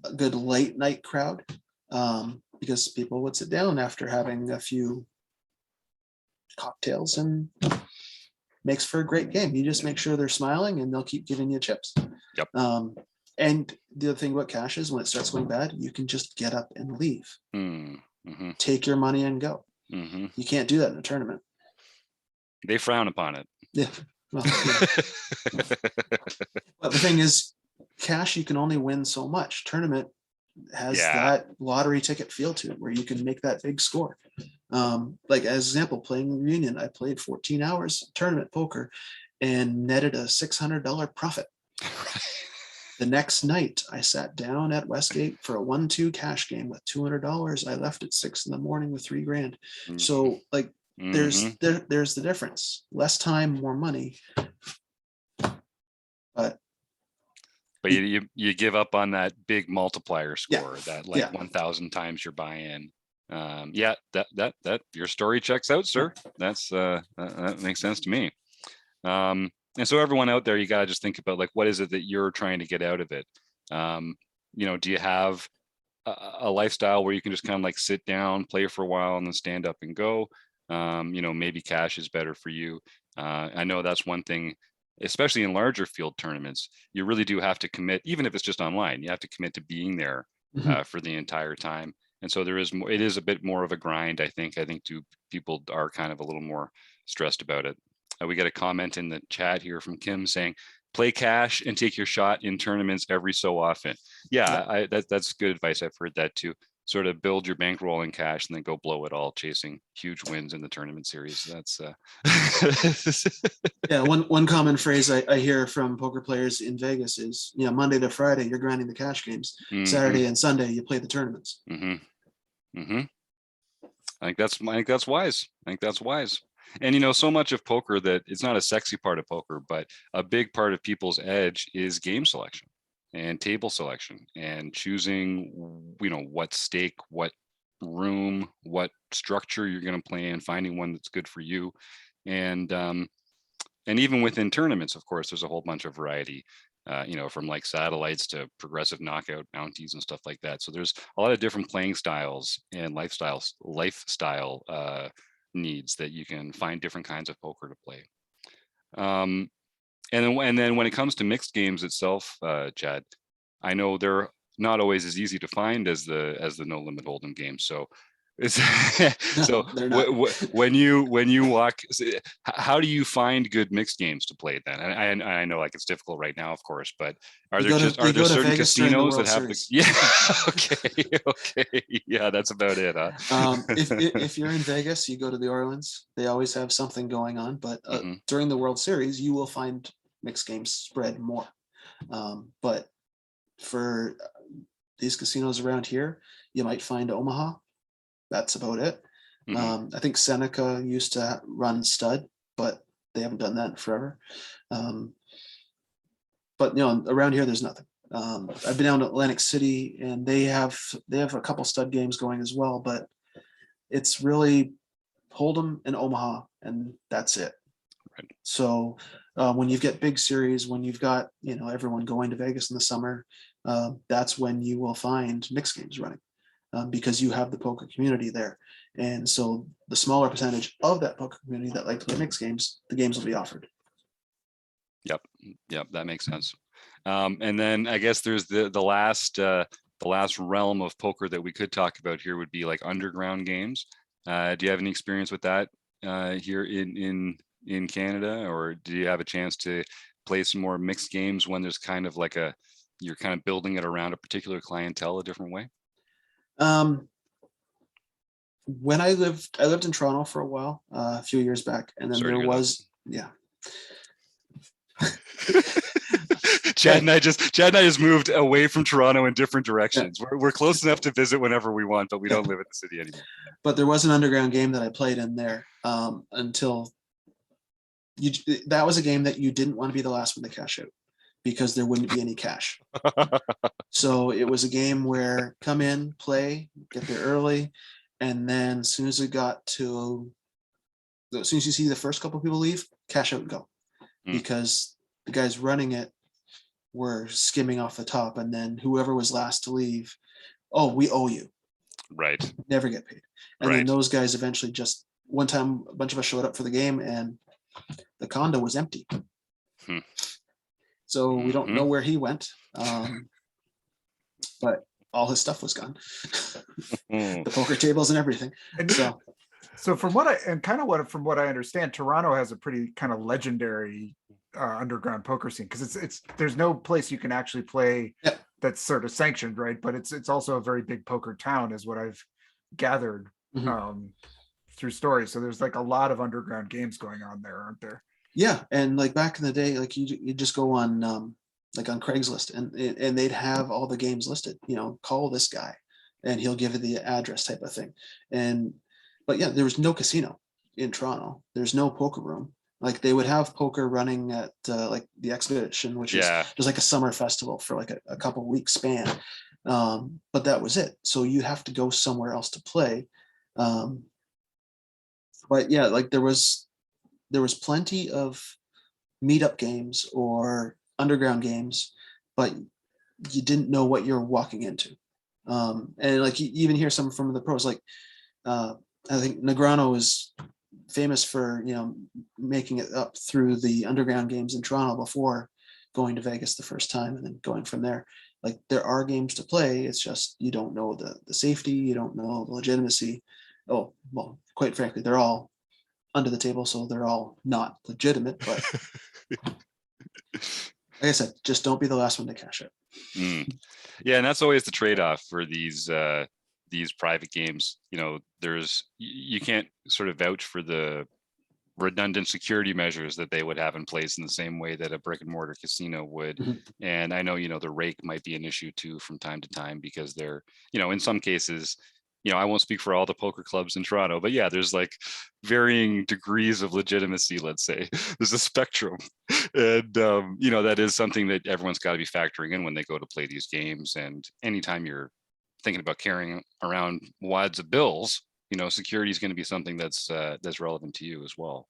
a good late night crowd, because people would sit down after having a few cocktails, and makes for a great game. You just make sure they're smiling and they'll keep giving you chips. Yep. And the other thing about cash is when it starts going bad, you can just get up and leave. Take your money and go. You can't do that in a tournament. They frown upon it. Yeah. Well, yeah. But the thing is, cash, you can only win so much. Tournament has that lottery ticket feel to it, where you can make that big score. Like as example, playing reunion, I played 14 hours tournament poker and netted a $600 profit. The next night, I sat down at Westgate for a 1-2 cash game with $200. I left at 6 a.m. with $3,000. So like, there's the difference. Less time, more money. But you give up on that big multiplier score, that like 1,000 times your buy-in. That your story checks out, sir. That makes sense to me. And so everyone out there, you got to just think about like, what is it that you're trying to get out of it? Do you have a lifestyle where you can just kind of like sit down, play for a while, and then stand up and go? Maybe cash is better for you. I know that's one thing, especially in larger field tournaments, you really do have to commit, even if it's just online, you have to commit to being there for the entire time. And so it is a bit more of a grind. I think people are kind of a little more stressed about it. We got a comment in the chat here from Kim saying, play cash and take your shot in tournaments every so often. Yeah, that's good advice. I've heard that too. Sort of build your bankroll in cash and then go blow it all chasing huge wins in the tournament series. That's one common phrase I hear from poker players in Vegas is, Monday to Friday you're grinding the cash games. Saturday and Sunday you play the tournaments. I think that's wise. And so much of poker that it's not a sexy part of poker, but a big part of people's edge is game selection and table selection and choosing, what stake, what room, what structure you're going to play in, finding one that's good for you. And even within tournaments, of course, there's a whole bunch of variety. from like satellites to progressive knockout bounties and stuff like that. So there's a lot of different playing styles and lifestyle needs that you can find different kinds of poker to play. And then when it comes to mixed games itself, Chad, I know they're not always as easy to find as the No Limit Hold'em games. So it's so when you walk, how do you find good mixed games to play then? And I know like it's difficult right now, of course, but are there certain casinos that have okay, yeah, that's about it, huh? If you're in Vegas, you go to the Orleans. They always have something going on, but during the World Series, you will find mixed games spread more. But for these casinos around here, you might find Omaha. That's about it. I think Seneca used to run stud, but they haven't done that in forever. But around here, there's nothing. I've been down to Atlantic City, and they have a couple stud games going as well, but it's really Hold'em and Omaha, and that's it. Right. So when you get big series, when you've got everyone going to Vegas in the summer, that's when you will find mixed games running. Because you have the poker community there. And so the smaller percentage of that poker community that like to play mixed games, the games will be offered. Yep, that makes sense. And then I guess there's the last realm of poker that we could talk about here would be like underground games. Do you have any experience with that here in Canada, or do you have a chance to play some more mixed games when there's kind of like you're kind of building it around a particular clientele a different way? When I lived in Toronto for a while, a few years back, and then there was, yeah. Chad and I just moved away from Toronto in different directions. Yeah. We're close enough to visit whenever we want, but we don't live in the city anymore. But there was an underground game that I played in there until that was a game that you didn't want to be the last one to cash out, because there wouldn't be any cash. So it was a game where come in, play, get there early, and then as soon as you see the first couple of people leave, cash out and go. Because the guys running it were skimming off the top, and then whoever was last to leave, oh, we owe you. Right. Never get paid. And then those guys eventually just, one time a bunch of us showed up for the game and the condo was empty. So we don't know where he went, but all his stuff was gone. The poker tables and everything. So from what I understand, Toronto has a pretty kind of legendary underground poker scene, because it's there's no place you can actually play that's sort of sanctioned, right? But it's also a very big poker town, is what I've gathered through stories. So there's like a lot of underground games going on there, aren't there? Yeah, and like back in the day, like you just go on like on Craigslist, and they'd have all the games listed. Call this guy, and he'll give you the address, type of thing. But yeah, there was no casino in Toronto. There's no poker room. Like they would have poker running at like the Exhibition, which is just like a summer festival for like a couple weeks span. But that was it. So you have to go somewhere else to play. But yeah, like there was plenty of meetup games or underground games, but you didn't know what you're walking into. And like you even hear some from the pros, like I think Negrano is famous for making it up through the underground games in Toronto before going to Vegas the first time, and then going from there. Like there are games to play, it's just you don't know the safety, you don't know the legitimacy. Oh, well, quite frankly, they're all under the table, so they're all not legitimate. But like I said, just don't be the last one to cash it. Yeah, and that's always the trade-off for these private games. You can't sort of vouch for the redundant security measures that they would have in place in the same way that a brick and mortar casino would. And I know the rake might be an issue too from time to time, because they're in some cases, I won't speak for all the poker clubs in Toronto, but yeah, there's like varying degrees of legitimacy, let's say. There's a spectrum. And, that is something that everyone's got to be factoring in when they go to play these games. And anytime you're thinking about carrying around wads of bills, security is going to be something that's relevant to you as well.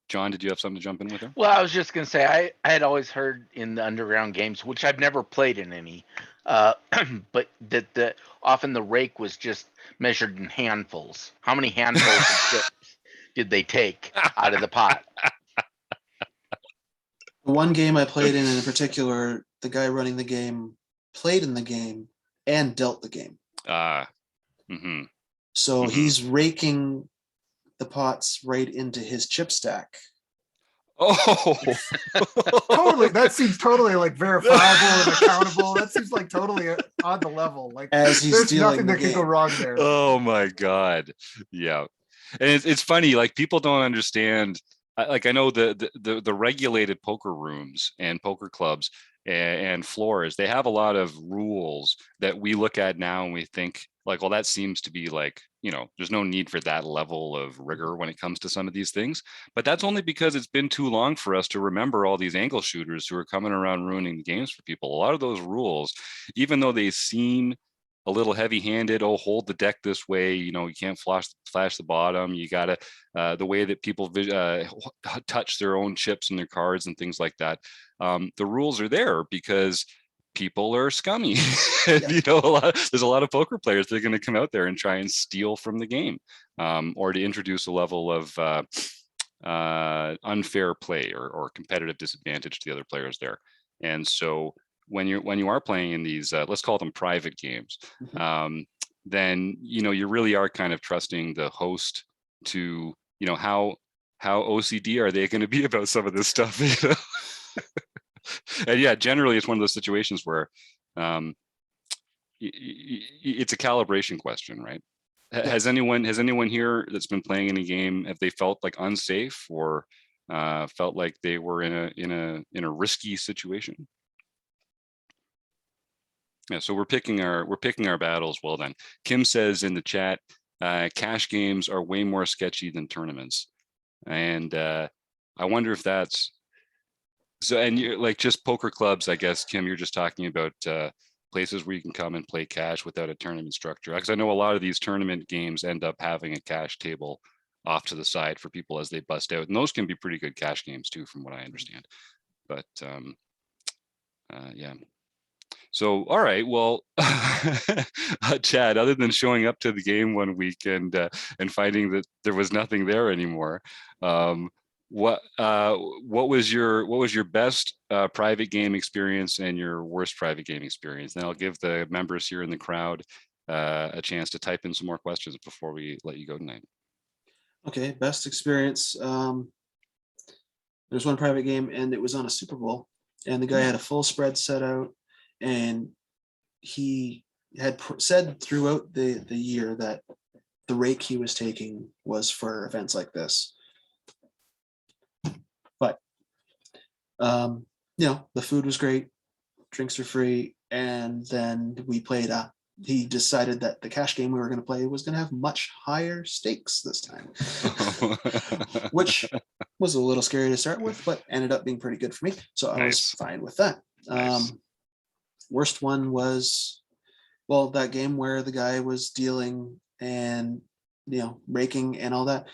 John, did you have something to jump in with her? Well, I was just gonna say I had always heard in the underground games, which I've never played in any, but that often the rake was just measured in handfuls. How many handfuls of chips did they take out of the pot? One game I played in particular, the guy running the game played in the game and dealt the game. So he's raking the pots right into his chip stack. Oh, Totally. That seems totally like verifiable and accountable. That seems like totally on the level. Like As he's there's stealing nothing the that can go game. wrong there. Oh my God. Yeah. And it's funny, like people don't understand. Like I know the regulated poker rooms and poker clubs and floors, they have a lot of rules that we look at now and we think like, well, that seems to be like, you know, there's no need for that level of rigor when it comes to some of these things. But that's only because it's been too long for us to remember all these angle shooters who are coming around ruining the games for people. A lot of those rules, even though they seem a little heavy-handed, oh, hold the deck this way, you know, you can't flash the bottom, you gotta the way that people touch their own chips and their cards and things like that, the rules are there because people are scummy. And, you know, there's a lot of poker players that are going to come out there and try and steal from the game, or to introduce a level of unfair play or competitive disadvantage to the other players there. And so when you are playing in these, let's call them private games, then, you know, you really are kind of trusting the host to, you know, how OCD are they going to be about some of this stuff, you know? And yeah, generally it's one of those situations where it's a calibration question, right? Has anyone here that's been playing any game, have they felt like unsafe or felt like they were in a risky situation? Yeah, so we're picking our battles. Well then, Kim says in the chat, cash games are way more sketchy than tournaments, and I wonder if that's so. And you're like just poker clubs, I guess, Kim. You're just talking about places where you can come and play cash without a tournament structure. Because I know a lot of these tournament games end up having a cash table off to the side for people as they bust out, and those can be pretty good cash games too, from what I understand. But yeah. So, all right, well, Chad, other than showing up to the game one week and finding that there was nothing there anymore, what was your best private game experience and your worst private game experience? And I'll give the members here in the crowd a chance to type in some more questions before we let you go tonight. Okay, best experience. There's one private game and it was on a Super Bowl, and the guy had a full spread set out. And he had said throughout the year that the rake he was taking was for events like this. But, you know, the food was great, drinks are free. And then we played, he decided that the cash game we were going to play was going to have much higher stakes this time, which was a little scary to start with, but ended up being pretty good for me. So I was fine with that. Nice. Worst one was, well, that game where the guy was dealing and, you know, raking and all that.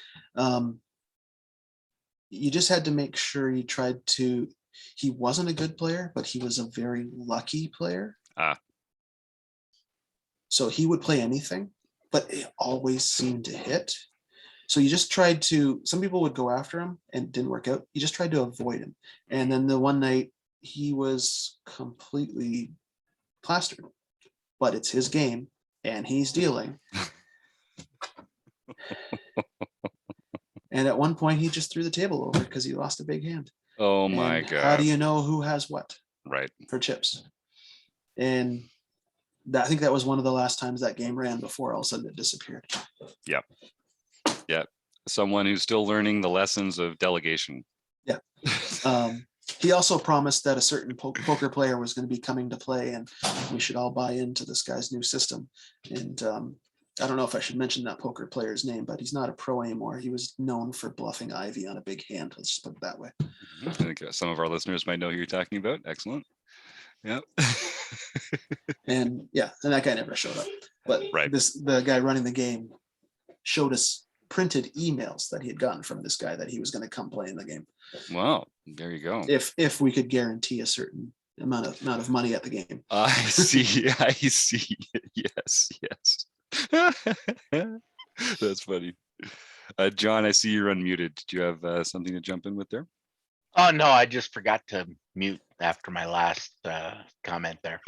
You just had to make sure you tried to, he wasn't a good player, but he was a very lucky player. So he would play anything, but it always seemed to hit. So you just tried to, some people would go after him and it didn't work out. You just tried to avoid him. And then the one night he was completely plastered, but it's his game and he's dealing. And at one point he just threw the table over because he lost a big hand. Oh my God. How do you know who has what? Right. For chips. And I think that was one of the last times that game ran before all of a sudden it disappeared. Yep. Yep. Someone who's still learning the lessons of delegation. Yeah. He also promised that a certain poker player was going to be coming to play and we should all buy into this guy's new system. And I don't know if I should mention that poker player's name, but he's not a pro anymore. He was known for bluffing Ivy on a big hand. Let's just put it that way. I think some of our listeners might know who you're talking about. Excellent. Yeah. And yeah, and that guy never showed up. But the guy running the game showed us printed emails that he had gotten from this guy that he was going to come play in the game. Wow, there you go. If we could guarantee a certain amount of money at the game. I see. I see. Yes. That's funny. John, I see you're unmuted. Did you have something to jump in with there? Oh no, I just forgot to mute after my last comment there.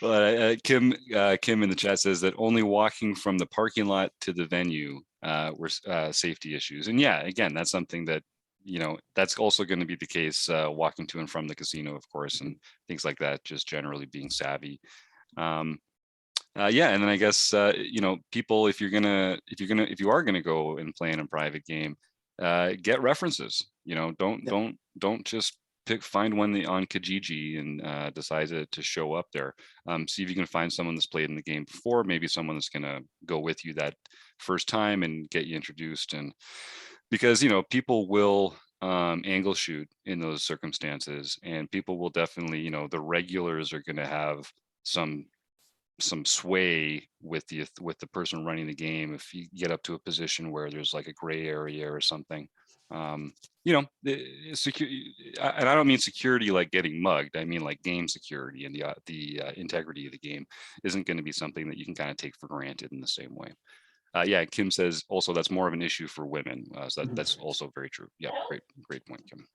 Well, Kim in the chat says that only walking from the parking lot to the venue were safety issues. And yeah, again, that's something that, that's also going to be the case walking to and from the casino, of course, and things like that, just generally being savvy. Yeah, and then I guess people, if you are gonna go and play in a private game, get references. Don't just find one on Kijiji and decide to show up there. See if you can find someone that's played in the game before, maybe someone that's gonna go with you that first time and get you introduced. And because people will angle shoot in those circumstances, and people will definitely, the regulars are gonna have some sway with the person running the game if you get up to a position where there's like a gray area or something. Security, and I don't mean security like getting mugged. I mean like game security, and the integrity of the game isn't going to be something that you can kind of take for granted in the same way. Yeah, Kim says also that's more of an issue for women. So that's also very true. Yeah, great point, Kim.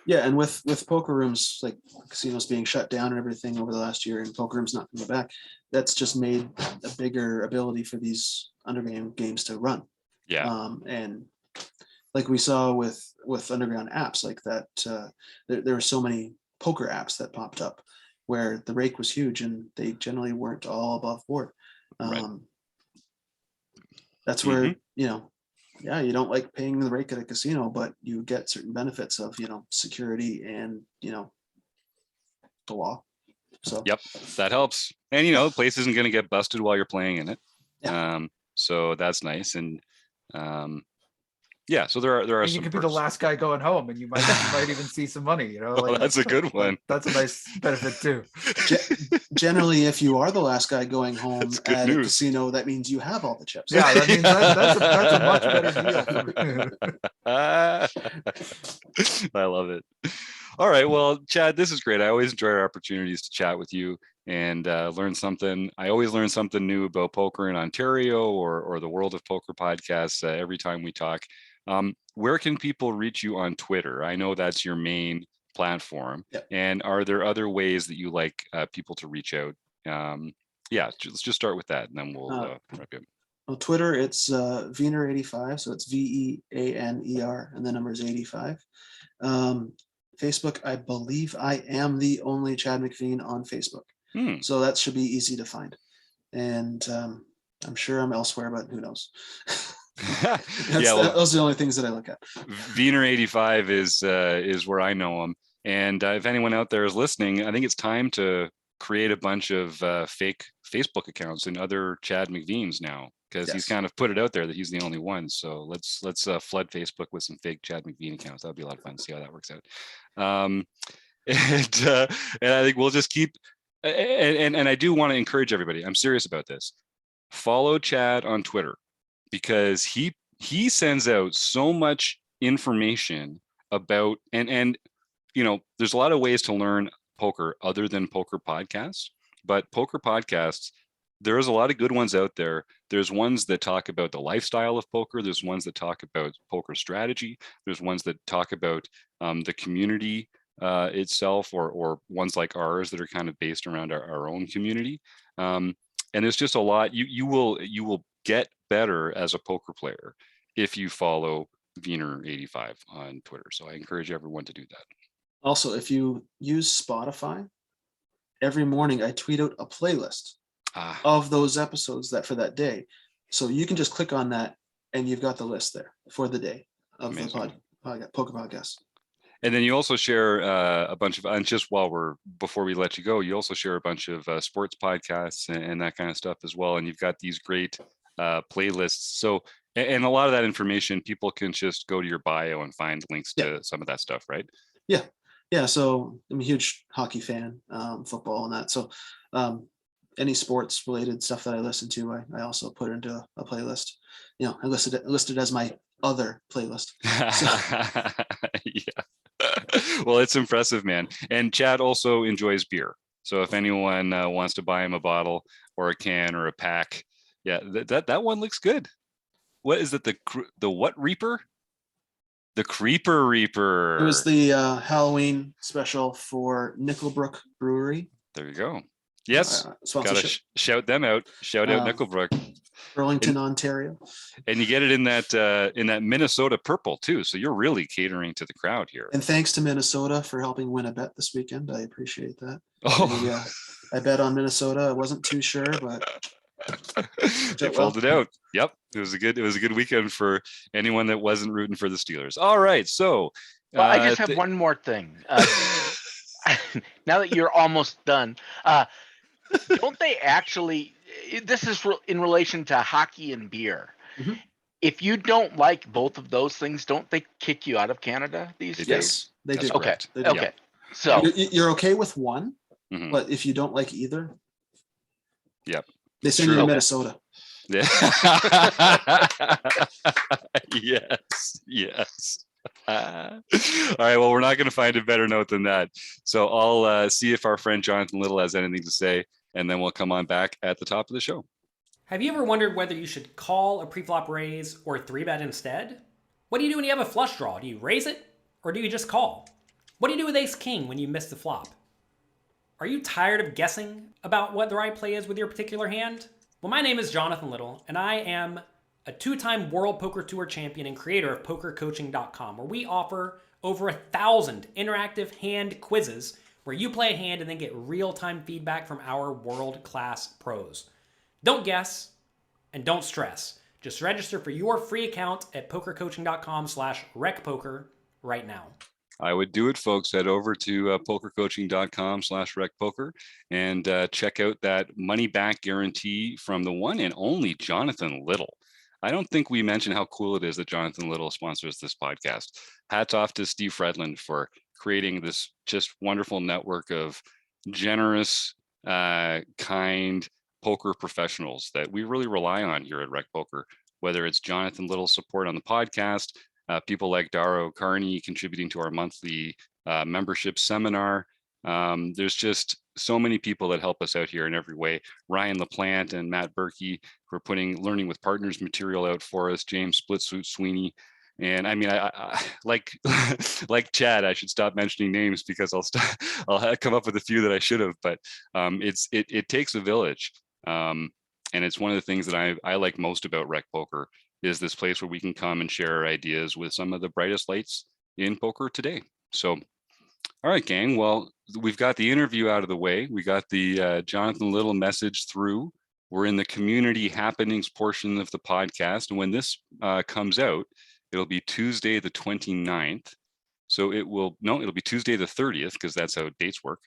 Yeah, and with poker rooms, like casinos being shut down and everything over the last year, and poker rooms not coming back, that's just made a bigger ability for these underground games to run. Yeah. And like we saw with underground apps like that, there were so many poker apps that popped up where the rake was huge, and they generally weren't all above board. Right. That's where yeah, you don't like paying the rake at a casino, but you get certain benefits of, security and, the law. So, yep, that helps. And, the place isn't going to get busted while you're playing in it. Yeah. So that's nice. And yeah, so there are and you could be the last guy going home, and you might even see some money. Well, that's a good one. That's a nice benefit too. Generally, if you are the last guy going home at news. a casino, that means you have all the chips. Yeah, that means that's a much better deal. I love it. All right, well, Chad, this is great. I always enjoy our opportunities to chat with you and learn something. I always learn something new about poker in Ontario or the World of Poker podcasts every time we talk. Where can people reach you on Twitter? I know that's your main platform. Yep. And are there other ways that you like people to reach out? Yeah, let's just start with that, and then we'll wrap up. Well, Twitter, it's Veaner85, so it's VEANER, and the number is 85. Facebook, I believe I am the only Chad McVean on Facebook. So that should be easy to find. And I'm sure I'm elsewhere, but who knows? Those are the only things that I look at. Veaner85 is where I know him. And if anyone out there is listening, I think it's time to create a bunch of fake Facebook accounts and other Chad McVeans now, because he's kind of put it out there that he's the only one. So let's flood Facebook with some fake Chad McVean accounts. That'll be a lot of fun to see how that works out. And I think we'll just keep. And I do want to encourage everybody. I'm serious about this. Follow Chad on Twitter, because he sends out so much information about and there's a lot of ways to learn poker other than poker podcasts, but poker podcasts, there's a lot of good ones out there. There's ones that talk about the lifestyle of poker. There's ones that talk about poker strategy. There's ones that talk about the community itself, or ones like ours that are kind of based around our own community. And there's just a lot. You will get better as a poker player if you follow Veaner85 on Twitter. So I encourage everyone to do that. Also, if you use Spotify, every morning I tweet out a playlist of those episodes for that day. So you can just click on that and you've got the list there for the day of Amazing. The poker podcast. And then you also share a bunch of, and just before we let you go, you also share a bunch of sports podcasts and that kind of stuff as well. And you've got these great playlists. So, and a lot of that information, people can just go to your bio and find links to some of that stuff, right? Yeah. So I'm a huge hockey fan, football and that. So any sports related stuff that I listen to, I also put into a playlist. I listed as my other playlist. Yeah. Well, it's impressive, man. And Chad also enjoys beer. So if anyone wants to buy him a bottle or a can or a pack, yeah, that one looks good. What is it? The what Reaper? The Creeper Reaper. It was the Halloween special for Nickelbrook Brewery. There you go. Yes, gotta shout them out. Shout out Nickelbrook. Burlington, Ontario. And you get it in that Minnesota purple too. So you're really catering to the crowd here. And thanks to Minnesota for helping win a bet this weekend. I appreciate that. Oh, I bet on Minnesota. I wasn't too sure, but they pulled it out. Yep, it was a good weekend for anyone that wasn't rooting for the Steelers. All right, so I just have one more thing. Now that you're almost done, don't they actually? This is in relation to hockey and beer. Mm-hmm. If you don't like both of those things, don't they kick you out of Canada these days? Yes, they do. Okay. They do. Okay. So you're okay with one, Mhm. but if you don't like either, Yep, they send you to Minnesota. Yeah. Yes. All right. Well, we're not going to find a better note than that. So I'll see if our friend Jonathan Little has anything to say, and then we'll come on back at the top of the show. Have you ever wondered whether you should call a preflop raise or 3-bet instead? What do you do when you have a flush draw? Do you raise it or do you just call? What do you do with ace king when you miss the flop? Are you tired of guessing about what the right play is with your particular hand? Well, my name is Jonathan Little, and I am a 2-time World Poker Tour champion and creator of PokerCoaching.com, where we offer over 1,000 interactive hand quizzes where you play a hand and then get real-time feedback from our world-class pros. Don't guess and don't stress. Just register for your free account at PokerCoaching.com/recpoker right now. I would do it, folks. Head over to PokerCoaching.com/recpoker and check out that money back guarantee from the one and only Jonathan Little. I don't think we mentioned how cool it is that Jonathan Little sponsors this podcast. Hats off to Steve Fredland for creating this just wonderful network of generous, kind poker professionals that we really rely on here at Rec Poker, whether it's Jonathan Little's support on the podcast, people like Daro Carney contributing to our monthly membership seminar. There's just so many people that help us out here in every way. Ryan LaPlante and Matt Berkey, who are putting Learning with Partners material out for us, James Splitsuit Sweeney. And I mean, I like like Chad, I should stop mentioning names because I'll come up with a few that I should have, but it takes a village. And it's one of the things that I like most about Rec Poker is this place where we can come and share our ideas with some of the brightest lights in poker today. So, all right, gang. Well, we've got the interview out of the way. We got the Jonathan Little message through. We're in the community happenings portion of the podcast. And when this comes out, it'll be Tuesday, the 29th. So it'll be Tuesday, the 30th, because that's how dates work.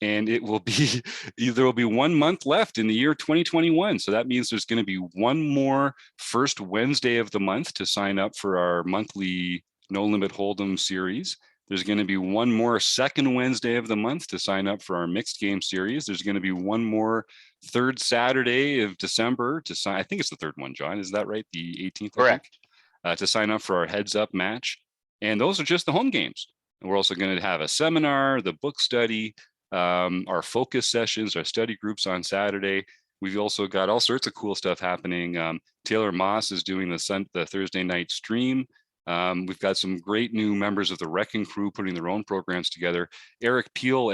And it will be, there will be 1 month left in the year 2021. So that means there's going to be one more first Wednesday of the month to sign up for our monthly No Limit Hold'em series. There's going to be one more second Wednesday of the month to sign up for our mixed game series. There's going to be one more third Saturday of December to sign. I think it's the third one, John. Is that right? The 18th? Correct. To sign up for our heads up match. And those are just the home games. And we're also going to have a seminar, the book study, our focus sessions, our study groups on Saturday. We've also got all sorts of cool stuff happening. Taylor Moss is doing the Thursday night stream. We've got some great new members of the Wrecking Crew putting their own programs together. Eric Peel,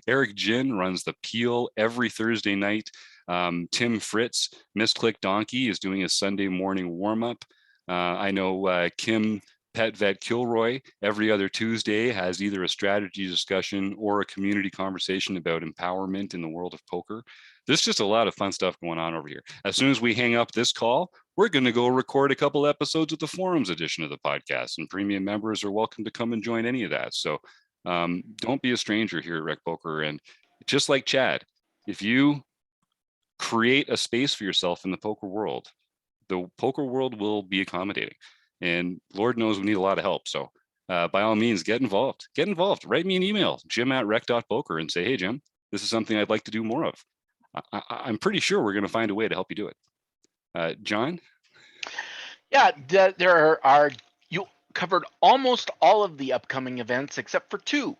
Eric Gin runs the Peel every Thursday night. Tim Fritz, Misclick Donkey, is doing a Sunday morning warm-up. I know Kim Pet Vet Kilroy every other Tuesday has either a strategy discussion or a community conversation about empowerment in the world of poker. There's just a lot of fun stuff going on over here. As soon as we hang up this call, we're going to go record a couple episodes of the forums edition of the podcast, and premium members are welcome to come and join any of that. So don't be a stranger here at Rec Poker. And just like Chad, if you create a space for yourself in the poker world will be accommodating. And Lord knows we need a lot of help. So by all means, get involved. Write me an email, jim@rec.poker, and say, hey, Jim, this is something I'd like to do more of. I'm pretty sure we're going to find a way to help you do it. John? Yeah, there are, you covered almost all of the upcoming events except for two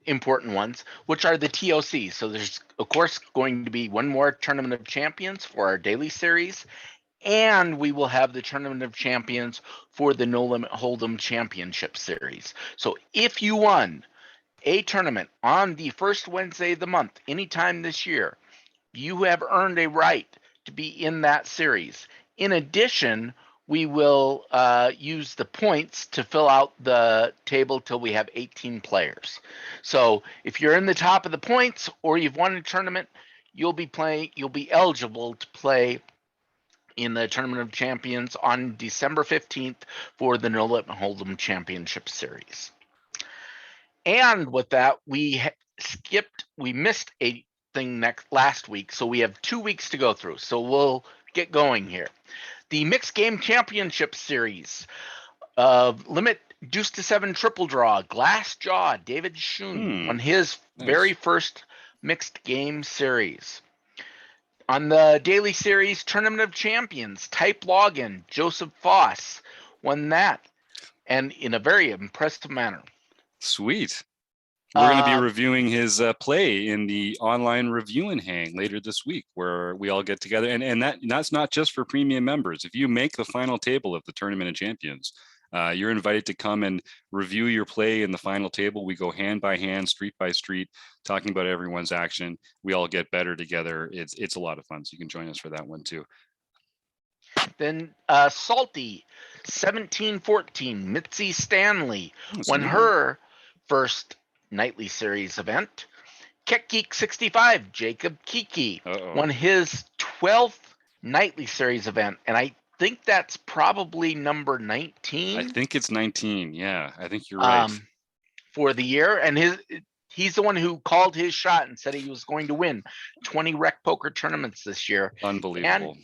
important ones, which are the TOC. So there's, of course, going to be one more Tournament of Champions for our daily series, and we will have the Tournament of Champions for the No Limit Hold'em Championship Series. So if you won a tournament on the first Wednesday of the month, anytime this year, you have earned a right to be in that series. In addition, we will use the points to fill out the table till we have 18 players. So if you're in the top of the points or you've won a tournament, you'll be eligible to play in the Tournament of Champions on December 15th for the No Limit Hold'em Championship Series. And with that, we missed a thing last week, so we have 2 weeks to go through. So we'll get going here. The Mixed Game Championship Series of Limit Deuce to 7 Triple Draw, Glass Jaw, David Schoen won his very first Mixed Game Series. On the Daily Series Tournament of Champions, Type Login, Joseph Foss won that, and in a very impressive manner. Sweet. We're going to be reviewing his play in the online review and hang later this week, where we all get together. And that's not just for premium members. If you make the final table of the Tournament of Champions, you're invited to come and review your play in the final table. We go hand by hand, street by street, talking about everyone's action. We all get better together. It's a lot of fun. So you can join us for that one too. Then Salty 1714, Mitzi Stanley won her first nightly series event. Keck Geek 65, Jacob Kiki won his 12th nightly series event, and I think that's probably number 19. I think it's 19. Yeah, I think you're right. For the year, and he's the one who called his shot and said he was going to win 20 rec poker tournaments this year. Unbelievable. And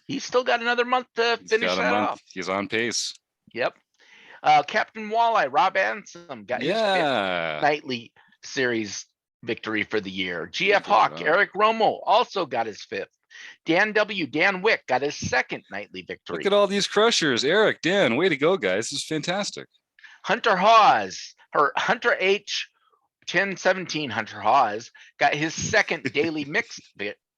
he's still got another month to finish that off. He's on pace. Yep. Captain Walleye, Rob Ansom, got his 5th nightly series victory for the year. GF Hawk, Eric Romo also got his 5th. Dan W, Dan Wick got his 2nd nightly victory. Look at all these crushers. Eric, Dan, way to go, guys. This is fantastic. Hunter Hawes, or Hunter H 1017, Hunter Hawes got his 2nd daily mixed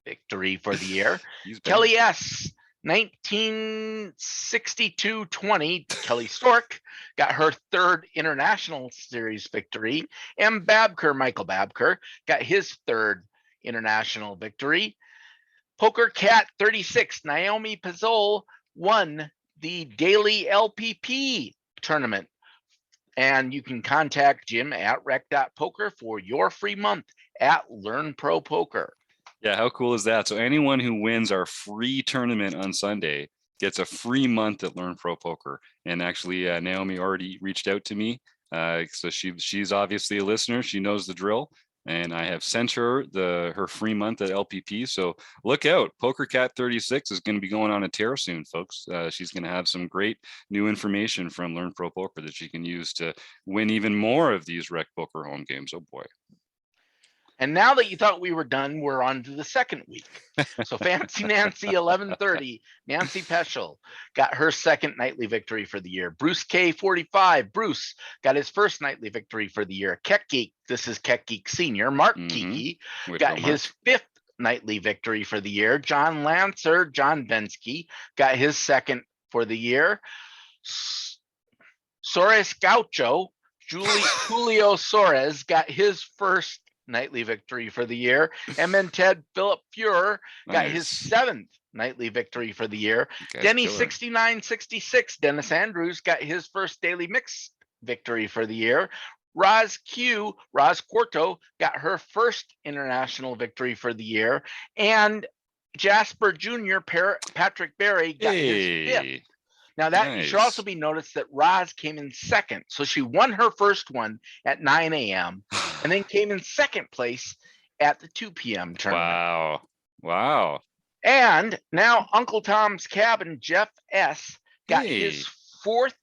victory for the year. Kelly S 1962-20, Kelly Stork got her 3rd international series victory. M. Babker, Michael Babker, got his 3rd international victory. Poker Cat 36, Naomi Pizzol won the daily LPP tournament. And you can contact Jim at rec.poker for your free month at Learn Pro Poker. Yeah, how cool is that? So anyone who wins our free tournament on Sunday gets a free month at Learn Pro Poker. And actually, Naomi already reached out to me. So she's obviously a listener. She knows the drill. And I have sent her her free month at LPP. So look out. Poker Cat 36 is going to be going on a tear soon, folks. She's going to have some great new information from Learn Pro Poker that she can use to win even more of these rec poker home games. Oh, boy. And now that you thought we were done, we're on to the second week. So Fancy Nancy 1130, Nancy Peschel got her 2nd nightly victory for the year. Bruce K 45, Bruce got his 1st nightly victory for the year. Keck Geek, this is Keck Geek Senior, Mark Kiki got his 5th nightly victory for the year. John Lancer, John Bensky got his 2nd for the year. Soares Gaucho, Julio Soares got his 1st nightly victory for the year. And then Ted Philip Fuhrer got his 7th nightly victory for the year. Denny 6966, Dennis Andrews got his 1st daily mix victory for the year. Roz Quarto got her 1st international victory for the year. And Jasper Jr. Patrick Berry got his 5th. Now that should also be noticed that Roz came in 2nd. So she won her first one at 9 a.m. and then came in 2nd place at the 2 p.m. tournament. Wow. And now Uncle Tom's Cabin, Jeff S. got his 4th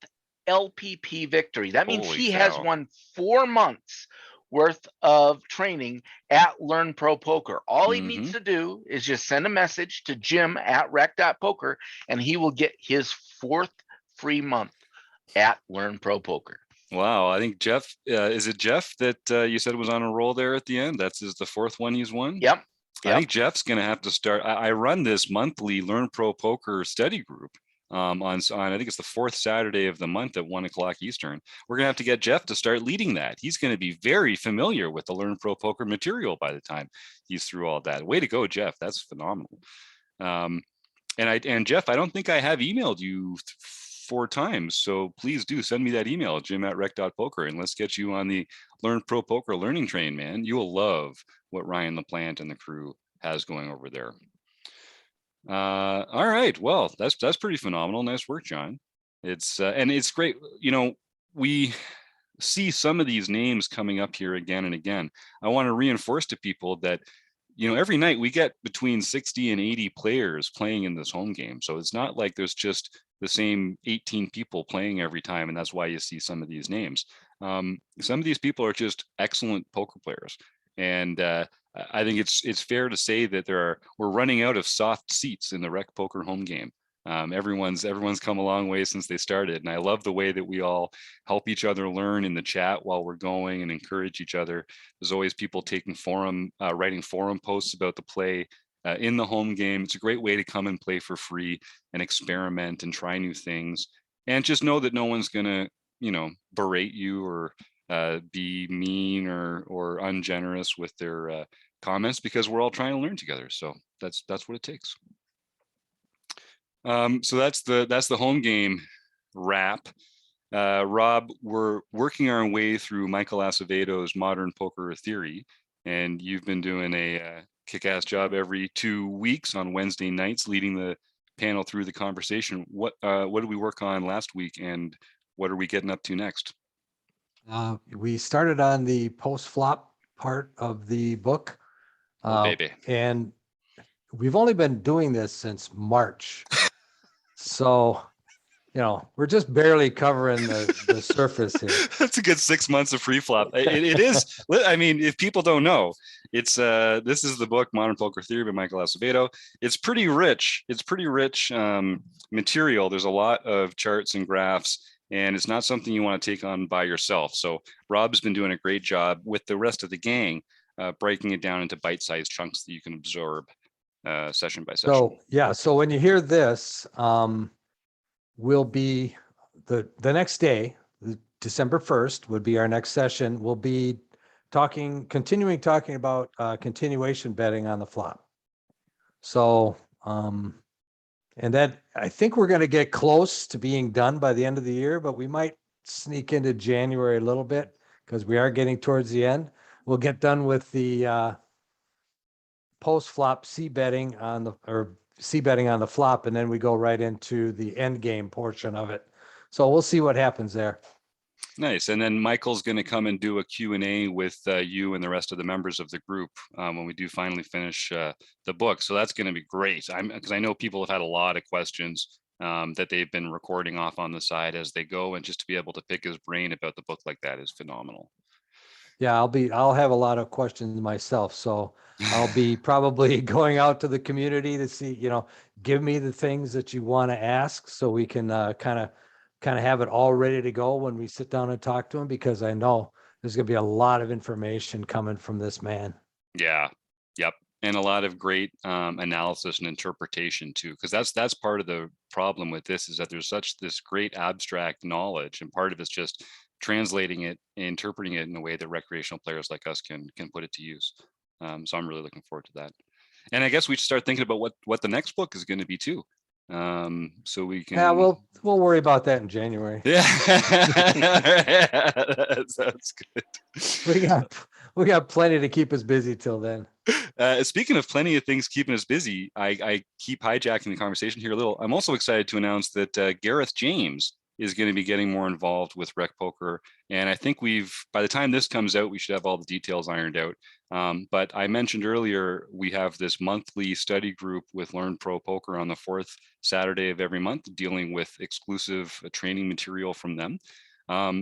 LPP victory. That means he has won 4 months worth of training at Learn Pro Poker. All he Mhm. needs to do is just send a message to jim@rec.poker, and he will get his 4th free month at Learn Pro Poker. Wow, I think Jeff, is it Jeff that you said was on a roll there at the end? That's the 4th one he's won? Yep. I think Jeff's going to have to start. I run this monthly Learn Pro Poker study group on I think it's the 4th Saturday of the month at 1:00 Eastern. We're going to have to get Jeff to start leading that. He's going to be very familiar with the Learn Pro Poker material by the time he's through all that. Way to go, Jeff. That's phenomenal. And Jeff, I don't think I have emailed you 4 times. So please do send me that email, jim@rec.poker, and let's get you on the Learn Pro Poker learning train, man. You will love what Ryan LaPlante and the crew has going over there. All right. Well, that's pretty phenomenal. Nice work, John. It's and it's great. You know, we see some of these names coming up here again and again. I want to reinforce to people that, you know, every night we get between 60 and 80 players playing in this home game. So it's not like there's just the same 18 people playing every time, and that's why you see some of these names. Some of these people are just excellent poker players, and I think it's fair to say that we're running out of soft seats in the Rec Poker home game. Everyone's come a long way since they started, and I love the way that we all help each other learn in the chat while we're going and encourage each other. There's always people taking writing forum posts about the play in the home game. It's a great way to come and play for free and experiment and try new things, and just know that no one's gonna, you know, berate you or be mean or ungenerous with their comments, because we're all trying to learn together. So that's what it takes. So that's the home game wrap. Rob, we're working our way through Michael Acevedo's Modern Poker Theory, and you've been doing a kick-ass job every 2 weeks on Wednesday nights, leading the panel through the conversation. What did we work on last week, and what are we getting up to next? We started on the post-flop part of the book. Baby. And we've only been doing this since March. So, you know, we're just barely covering the surface here. That's a good 6 months of free flop. It is. I mean, if people don't know, it's this is the book Modern Poker Theory by Michael Acevedo. It's pretty rich. It's pretty rich material. There's a lot of charts and graphs, and it's not something you want to take on by yourself. So Rob's been doing a great job with the rest of the gang, breaking it down into bite-sized chunks that you can absorb session by session. So yeah, so when you hear this, will be the next day, December 1st would be our next session. We'll be continuing talking about continuation betting on the flop. So and that, I think we're going to get close to being done by the end of the year, but we might sneak into January a little bit because we are getting towards the end. We'll get done with the post-flop C betting on the flop, and then we go right into the end game portion of it. So we'll see what happens there. Nice. And then Michael's going to come and do a Q&A with you and the rest of the members of the group when we do finally finish the book. So that's going to be great. Because I know people have had a lot of questions that they've been recording off on the side as they go, and just to be able to pick his brain about the book like that is phenomenal. Yeah, I'll have a lot of questions myself. So I'll be probably going out to the community to see, you know, give me the things that you want to ask so we can kind of have it all ready to go when we sit down and talk to him, because I know there's going to be a lot of information coming from this man. Yeah. Yep. And a lot of great analysis and interpretation too, because that's part of the problem with this, is that there's this great abstract knowledge, and part of it's just translating it, interpreting it in a way that recreational players like us can put it to use. So I'm really looking forward to that. And I guess we should start thinking about what the next book is going to be too. So we can. Yeah, we'll worry about that in January. Yeah, that's good. We got plenty to keep us busy till then. Speaking of plenty of things keeping us busy, I keep hijacking the conversation here a little. I'm also excited to announce that Gareth James is going to be getting more involved with Rec Poker. And I think by the time this comes out, we should have all the details ironed out. But I mentioned earlier, we have this monthly study group with Learn Pro Poker on the 4th Saturday of every month, dealing with exclusive training material from them.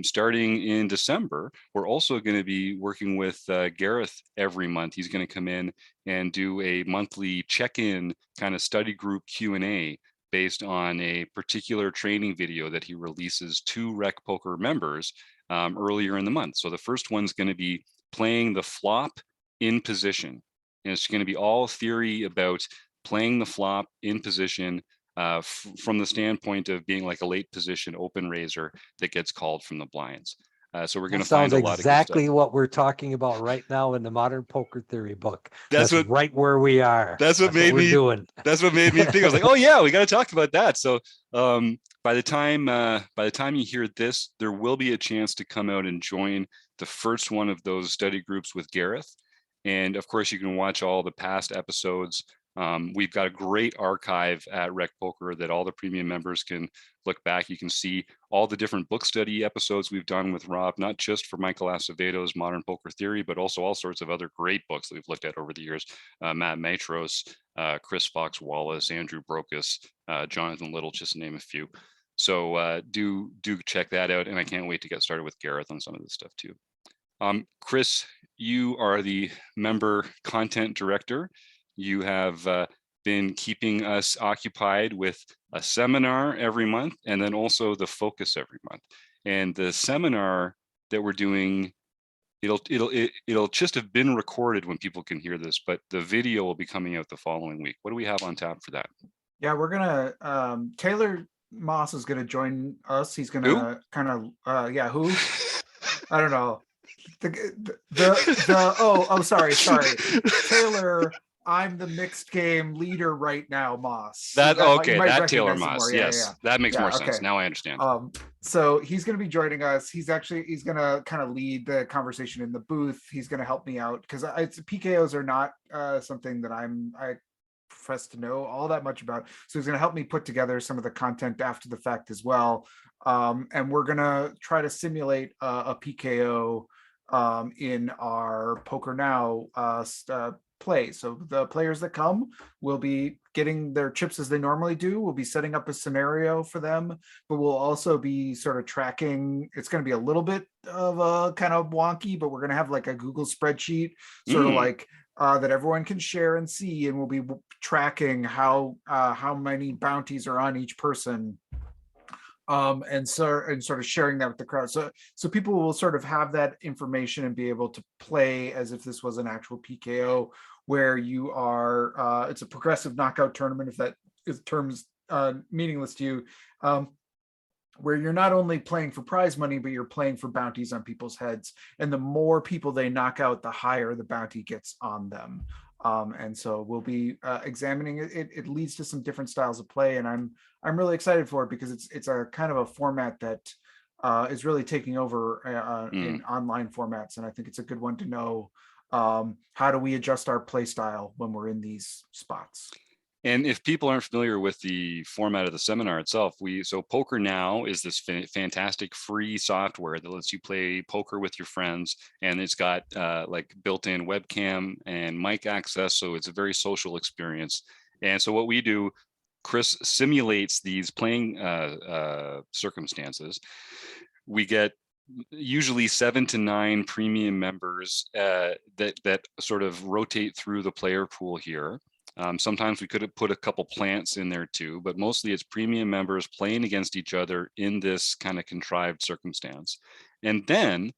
Starting in December, we're also going to be working with Gareth every month. He's going to come in and do a monthly check-in kind of study group Q&A based on a particular training video that he releases to Rec Poker members earlier in the month. So the first one's going to be playing the flop in position. And it's going to be all theory about playing the flop in position from the standpoint of being like a late position open raiser that gets called from the blinds. So we're going to find a lot exactly of what we're talking about right now in the Modern Poker Theory book. That's what, right where we are. That's what made me doing. That's what made me think. I was like, oh yeah, we got to talk about that. So by the time you hear this, there will be a chance to come out and join the first one of those study groups with Gareth. And of course, you can watch all the past episodes. We've got a great archive at Rec Poker that all the premium members can look back. You can see all the different book study episodes we've done with Rob, not just for Michael Acevedo's Modern Poker Theory, but also all sorts of other great books that we've looked at over the years. Matt Matros, Chris Fox Wallace, Andrew Brokus, Jonathan Little, just to name a few. So do check that out. And I can't wait to get started with Gareth on some of this stuff too. Chris, you are the member content director. You have been keeping us occupied with a seminar every month and then also the focus every month. And the seminar that we're doing, it'll just have been recorded when people can hear this, but the video will be coming out the following week. What do we have on tap for that? Yeah, we're gonna Taylor Moss is gonna join us. He's gonna kind of who? I don't know. Sorry. Taylor, I'm the mixed game leader right now, Moss. That Taylor Moss. Yes, that makes more sense. Now I understand. So he's going to be joining us. He's going to kind of lead the conversation in the booth. He's going to help me out because PKOs are not something that I profess to know all that much about. So he's going to help me put together some of the content after the fact as well. And we're going to try to simulate a PKO in our Poker Now play. So the players that come will be getting their chips as they normally do. We'll be setting up a scenario for them, but we'll also be sort of tracking. It's going to be a little bit of a kind of wonky, but we're going to have like a Google spreadsheet sort of like that everyone can share and see, and we'll be tracking how many bounties are on each person. And sort of sharing that with the crowd. So people will sort of have that information and be able to play as if this was an actual PKO where you are, it's a progressive knockout tournament, if that is terms meaningless to you, where you're not only playing for prize money, but you're playing for bounties on people's heads. And the more people they knock out, the higher the bounty gets on them. And so we'll be examining it. It leads to some different styles of play, and I'm really excited for it because it's a kind of a format that is really taking over in online formats, and I think it's a good one to know. How do we adjust our play style when we're in these spots? And if people aren't familiar with the format of the seminar itself, so Poker Now is this fantastic free software that lets you play poker with your friends, and it's got like built-in webcam and mic access, so it's a very social experience. And so what we do, Chris simulates these playing circumstances. We get usually 7 to 9 premium members that sort of rotate through the player pool here. Sometimes we could have put a couple plants in there too, but mostly it's premium members playing against each other in this kind of contrived circumstance. And then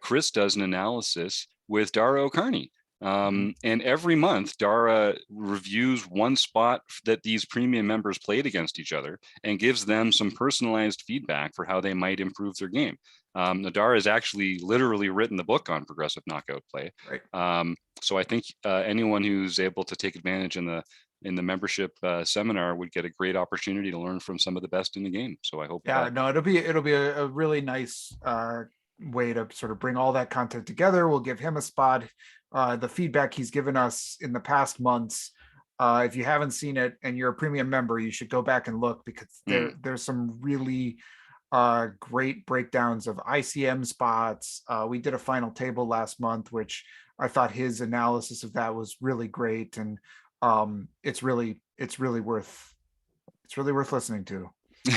Chris does an analysis with Dara O'Carney. And every month, Dara reviews one spot that these premium members played against each other and gives them some personalized feedback for how they might improve their game. Dara has actually literally written the book on progressive knockout play. Right. So I think anyone who's able to take advantage in the membership seminar would get a great opportunity to learn from some of the best in the game. So I hope. Yeah, no, it'll be a really nice way to sort of bring all that content together. We'll give him a spot. The feedback he's given us in the past months. If you haven't seen it and you're a premium member, you should go back and look because there's some really great breakdowns of ICM spots. We did a final table last month, which I thought his analysis of that was really great, and it's really worth listening to.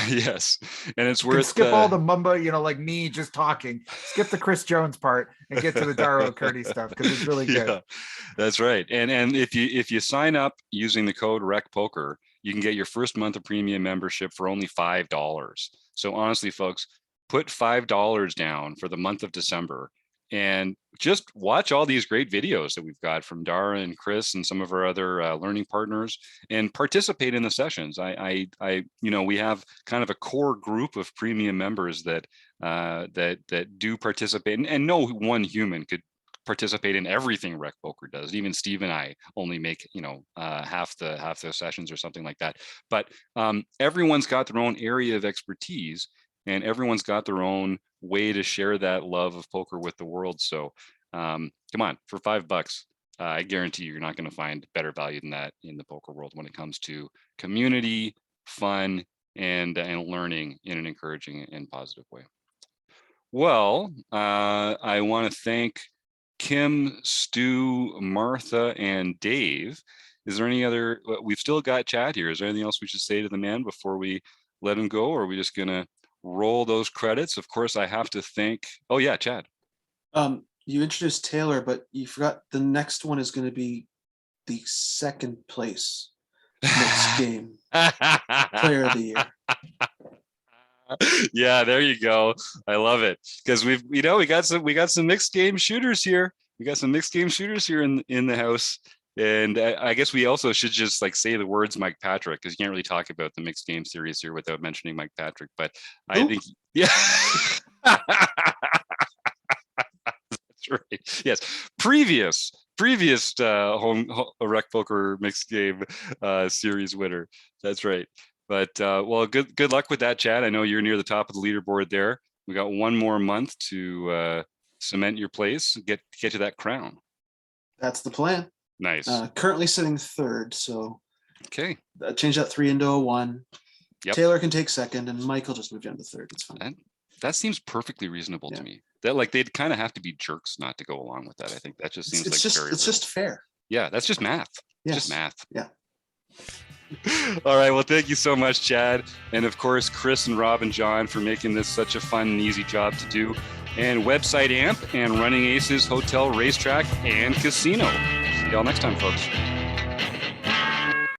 Yes, and it's You can worth skip all the mumbo, like me just talking. Skip the Chris Jones part and get to the Darrow Curdy stuff because it's really good. Yeah, that's right. And if you sign up using the code RECPOKER, you can get your first month of premium membership for only $5. So honestly, folks, put $5 down for the month of December and just watch all these great videos that we've got from Dara and Chris and some of our other learning partners, and participate in the sessions. We have kind of a core group of premium members that do participate, and no one human could participate in everything Rec Poker does. Even Steve and I only make half the sessions or something like that. But everyone's got their own area of expertise, and everyone's got their own way to share that love of poker with the world. So come on, for $5, I guarantee you're not going to find better value than that in the poker world when it comes to community, fun, and learning in an encouraging and positive way. Well, I want to thank Kim, Stu, Martha, and Dave. Is there any other, we've still got Chad here. Is there anything else we should say to the man before we let him go? Or are we just going to roll those credits? Of course, I have to thank, oh yeah, Chad. You introduced Taylor, but you forgot the next one is going to be the second place next game player of the year. Yeah, there you go. I love it, because we got some mixed game shooters here. We got some mixed game shooters here in the house. And I guess we also should just say the words Mike Patrick, because you can't really talk about the mixed game series here without mentioning Mike Patrick. But I think, yeah, that's right. Yes, previous home Rec Poker mixed game series winner. That's right. But well, good luck with that, Chad. I know you're near the top of the leaderboard there. We got one more month to cement your place, get to that crown. That's the plan. Nice. Currently sitting third, so okay. Change that 3 into a 1. Yep. Taylor can take second, and Michael just move down to third. It's fine. That seems perfectly reasonable to me. That they'd kind of have to be jerks not to go along with that. I think that just seems it's just fair. Yeah, that's just math. Yes. Just math. Yeah. All right. Well, thank you so much, Chad. And of course, Chris and Rob and John for making this such a fun and easy job to do. And Website Amp and Running Aces Hotel, Racetrack, and Casino. See y'all next time, folks.